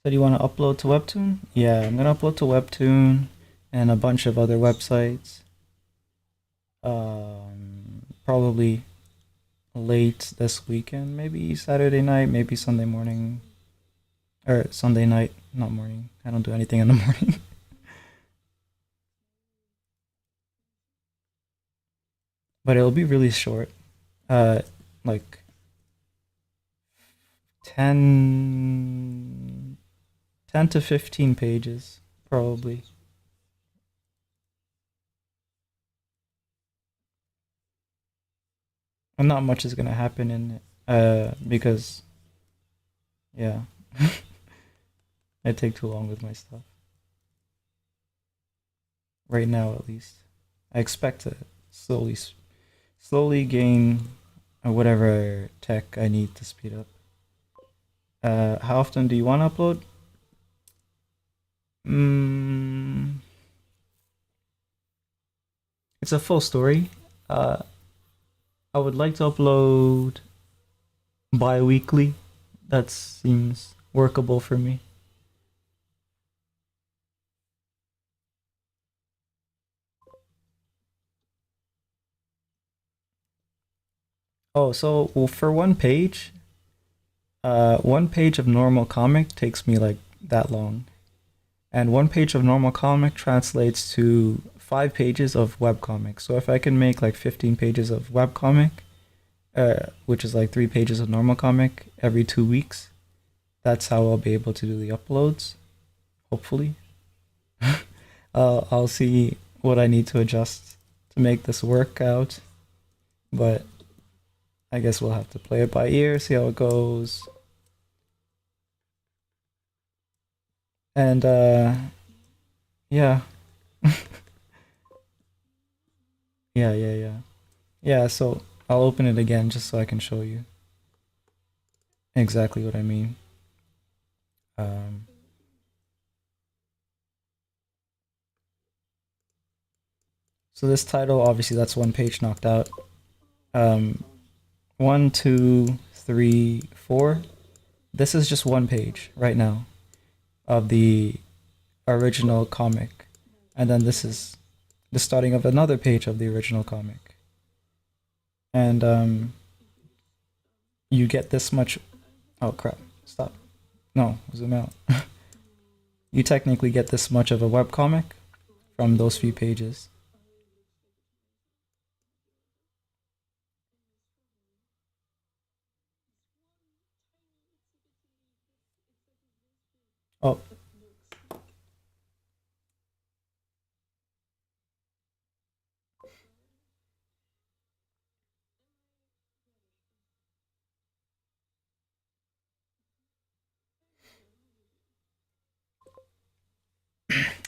Speaker 1: Said you want to upload to Webtoon? Yeah, I'm gonna upload to Webtoon and a bunch of other websites. Probably late this weekend, maybe Saturday night, maybe Sunday morning, or Sunday night, not morning. I don't do anything in the morning. But it'll be really short. Like 10, 10 to 15 pages, probably. And not much is gonna happen in it. Because, yeah, I take too long with my stuff. Right now, at least. I expect to slowly, slowly gain whatever tech I need to speed up. How often do you want to upload? Mm, it's a full story. Uh, I would like to upload bi-weekly. That seems workable for me. Oh, so well, for one page of normal comic takes me like that long. And one page of normal comic translates to 5 pages of webcomic. So if I can make like 15 pages of webcomic, which is like 3 pages of normal comic every 2 weeks, that's how I'll be able to do the uploads. Hopefully. I'll see what I need to adjust to make this work out. But I guess we'll have to play it by ear, see how it goes. And yeah. Yeah. Yeah, so I'll open it again just so I can show you exactly what I mean. Um, so this title, obviously, that's one page knocked out. Um, 1, 2, 3, 4. This is just one page right now of the original comic, and then this is the starting of another page of the original comic. And you get this much. Oh crap! Stop. No, zoom out. You technically get this much of a webcomic from those few pages. Oh,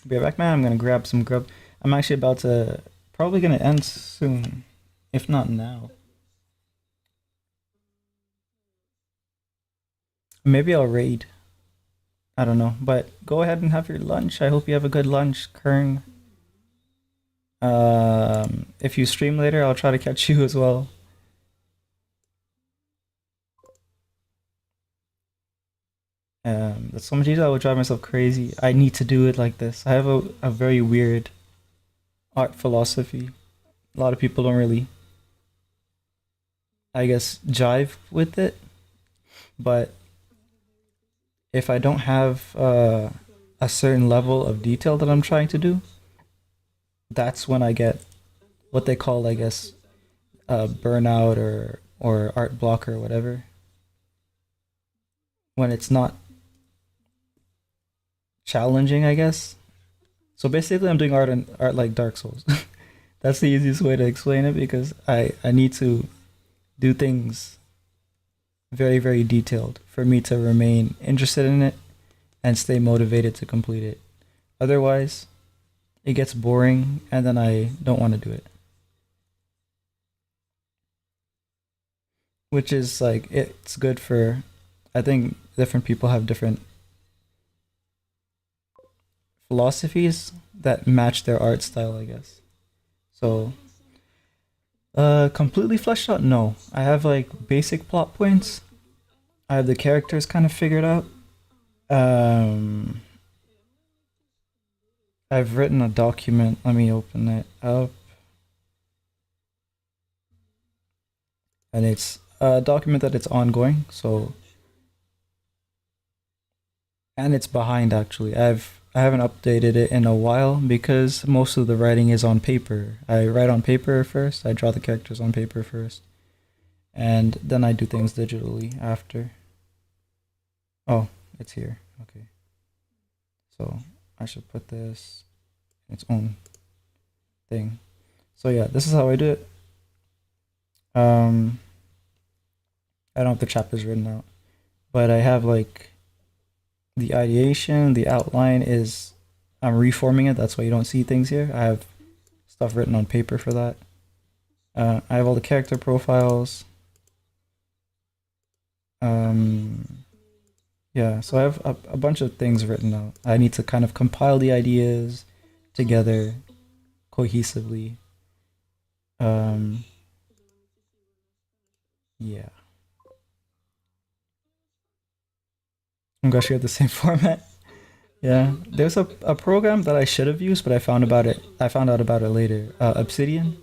Speaker 1: be right back, man. I'm gonna grab some grub. I'm actually about to probably gonna end soon, if not now. Maybe I'll raid. I don't know, but go ahead and have your lunch. I hope you have a good lunch, Kern. If you stream later, I'll try to catch you as well. That's so much easier. I would drive myself crazy. I need to do it like this. I have a very weird art philosophy. A lot of people don't really, I guess, jive with it. But if I don't have a certain level of detail that I'm trying to do, that's when I get what they call, I guess, burnout or art block or whatever. When it's not challenging, I guess. So basically, I'm doing art like Dark Souls. That's the easiest way to explain it because I need to do things very, very detailed for me to remain interested in it and stay motivated to complete it. Otherwise, it gets boring and then I don't want to do it. Which is like, it's good for, I think different people have different philosophies that match their art style, I guess. So, completely fleshed out? No. I have like basic plot points. I have the characters kind of figured out. Um, I've written a document. Let me open it up. And it's a document that it's ongoing. So, and it's behind actually. I haven't updated it in a while because most of the writing is on paper. I write on paper first. I draw the characters on paper first, and then I do things digitally after. Oh, it's here. Okay. So I should put this in its own thing. So yeah, this is how I do it. Um, I don't have the chapters written out, but I have like the ideation, the outline is I'm reforming it. That's why you don't see things here. I have stuff written on paper for that. I have all the character profiles. Yeah, so I have a bunch of things written out. I need to kind of compile the ideas together cohesively. Um, yeah. I'm glad you have the same format. Yeah, there's a program that I should have used, but I found about it. I found out about it later. Obsidian.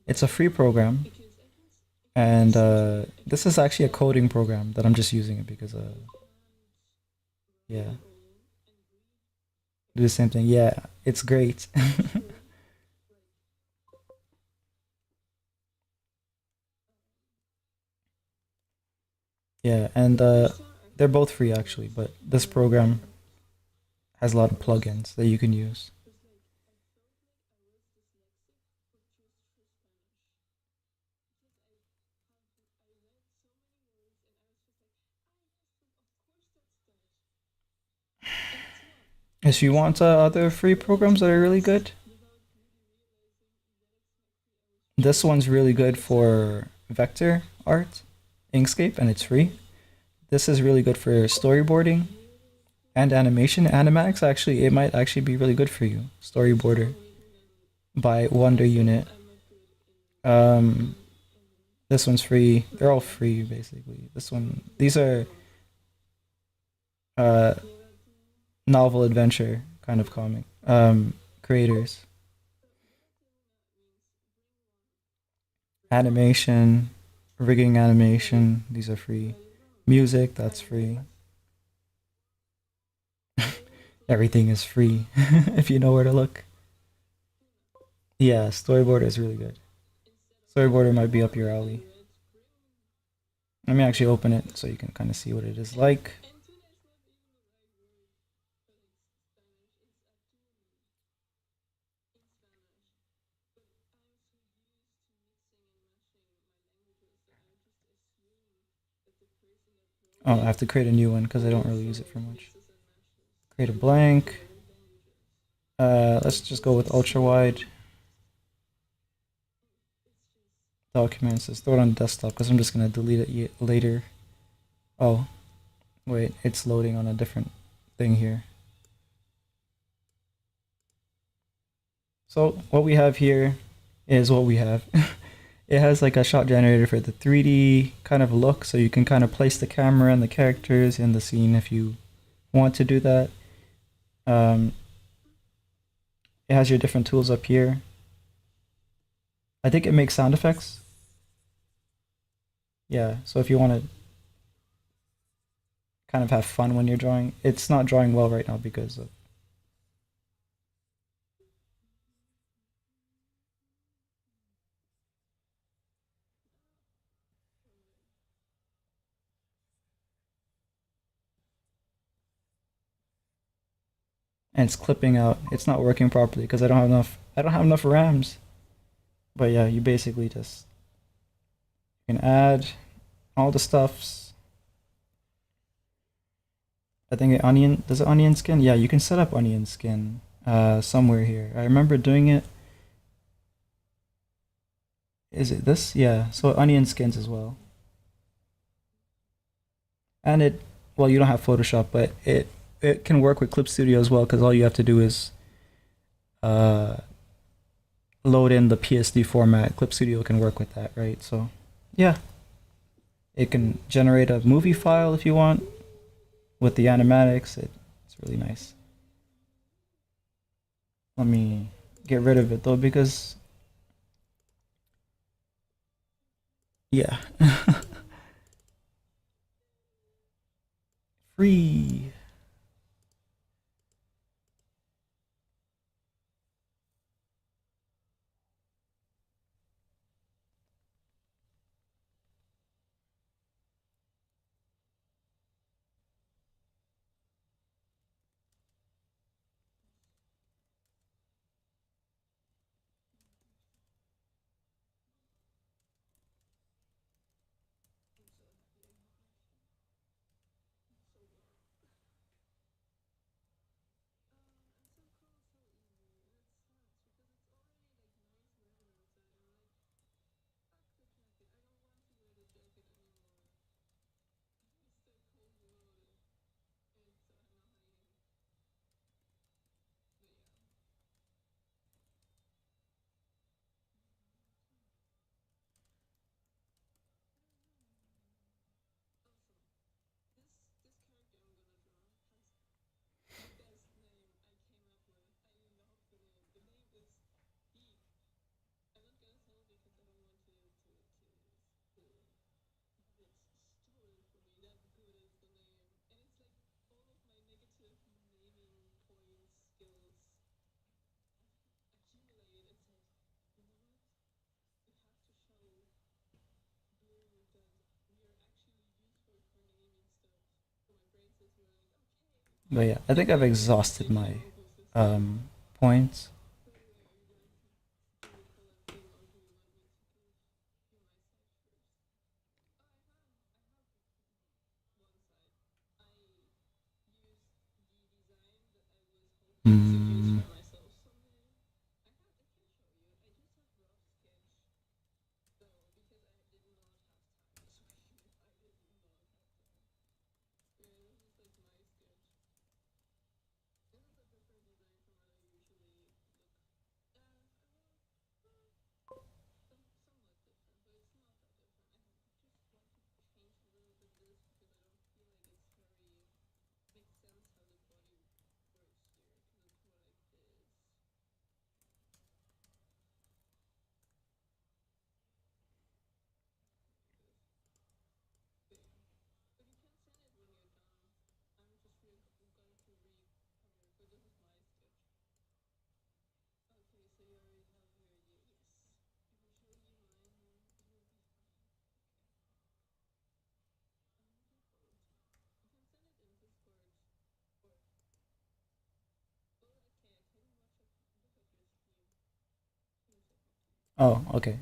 Speaker 1: It's a free program, and this is actually a coding program that I'm just using it because yeah, do the same thing. Yeah, it's great. Yeah, and they're both free actually, but this program has a lot of plugins that you can use. If you want other free programs that are really good, this one's really good for vector art, Inkscape, and it's free. This is really good for storyboarding and animation. Animax actually, it might actually be really good for you. Storyboarder by Wonder Unit. Um, this one's free. They're all free basically. This one, these are uh novel adventure kind of comic creators. Animation, rigging animation, these are free. Music, that's free. Everything is free if you know where to look. Yeah, storyboarder is really good. Storyboarder might be up your alley. Let me actually open it so you can kind of see what it is like. Oh, I have to create a new one because I don't really use it for much. Create a blank. Let's just go with ultra wide. Documents. Let's throw it on desktop because I'm just gonna delete it later. Oh, wait, it's loading on a different thing here. So what we have here is what we have. It has like a shot generator for the 3D kind of look, so you can kind of place the camera and the characters in the scene if you want to do that. Um, it has your different tools up here. I think it makes sound effects. Yeah, so if you want to kind of have fun when you're drawing, it's not drawing well right now because of and it's clipping out. It's not working properly because I don't have enough RAMs. But yeah, you basically just you can add all the stuffs. I think onion does it onion skin? Yeah, you can set up onion skin somewhere here. I remember doing it. Is it this? Yeah, so onion skins as well. And it well, you don't have Photoshop, but it can work with Clip Studio as well because all you have to do is uh load in the PSD format. Clip Studio can work with that, right? So, yeah, it can generate a movie file if you want. with the animatics. It's really nice. Let me get rid of it though because yeah, free. But yeah, I think I've exhausted my points. Mm, oh, okay.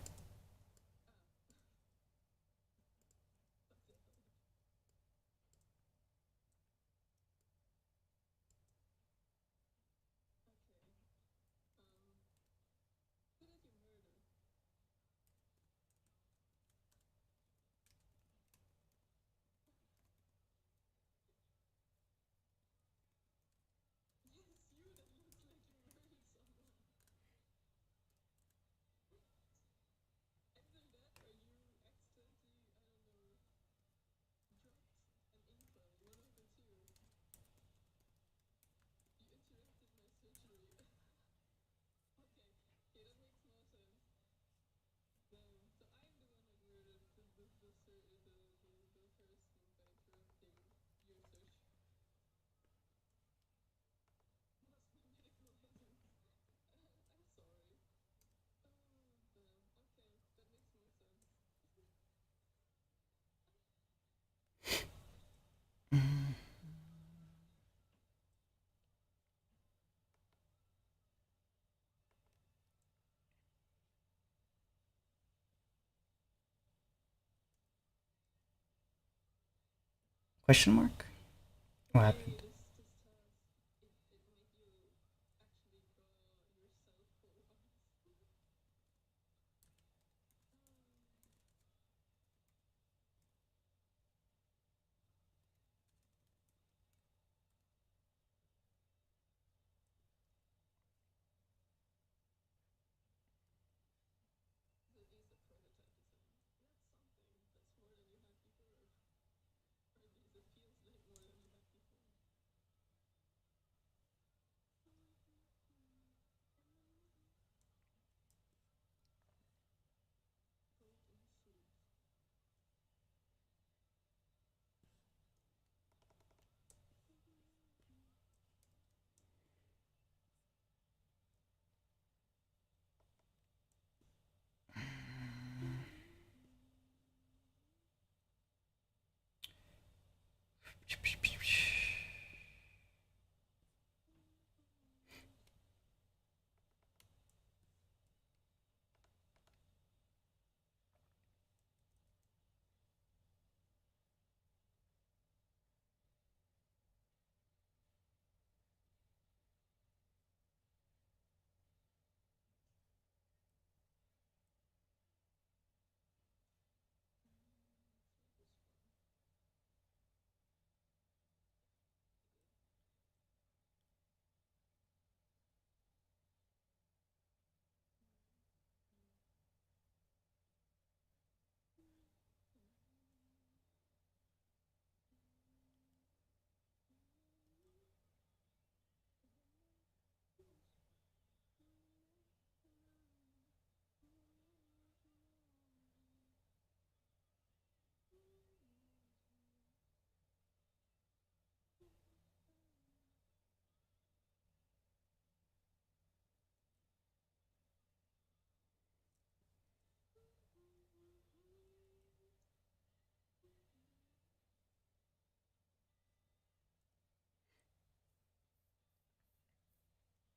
Speaker 1: Question mark? What happened?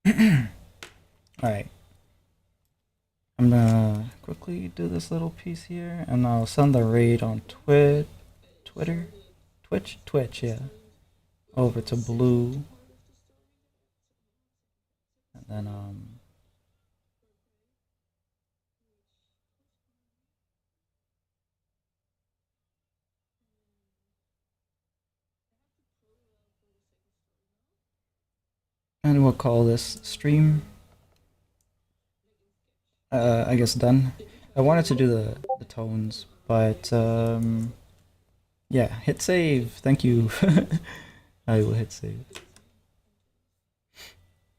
Speaker 1: Alright. I'm gonna quickly do this little piece here, and I'll send the raid on Twitch, yeah, over to Blue, and then and we'll call this stream. I guess done. I wanted to do the tones, but yeah, hit save. Thank you. I will hit save.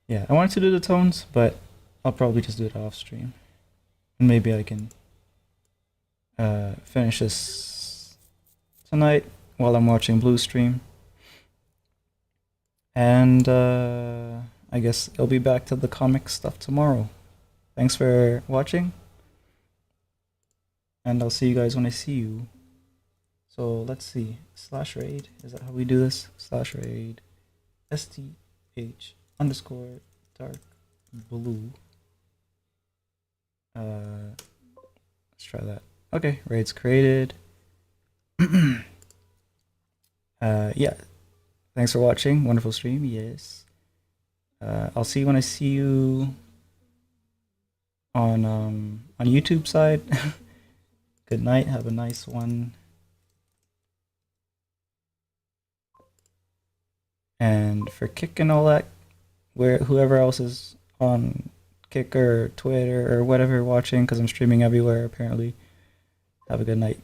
Speaker 1: Yeah, I wanted to do the tones, but I'll probably just do it off stream. And maybe I can finish this tonight while I'm watching Blue stream. And I guess I'll be back to the comic stuff tomorrow. Thanks for watching. And I'll see you guys when I see you. So let's see. /raid. Is that how we do this? /raid. STH_dark blue. Let's try that. Okay, raid's created. Yeah. Thanks for watching. Wonderful stream. Yes. I'll see you when I see you on YouTube side. Good night. Have a nice one. And for Kick and all that, whoever else is on Kick or Twitter or whatever watching, because I'm streaming everywhere apparently. Have a good night.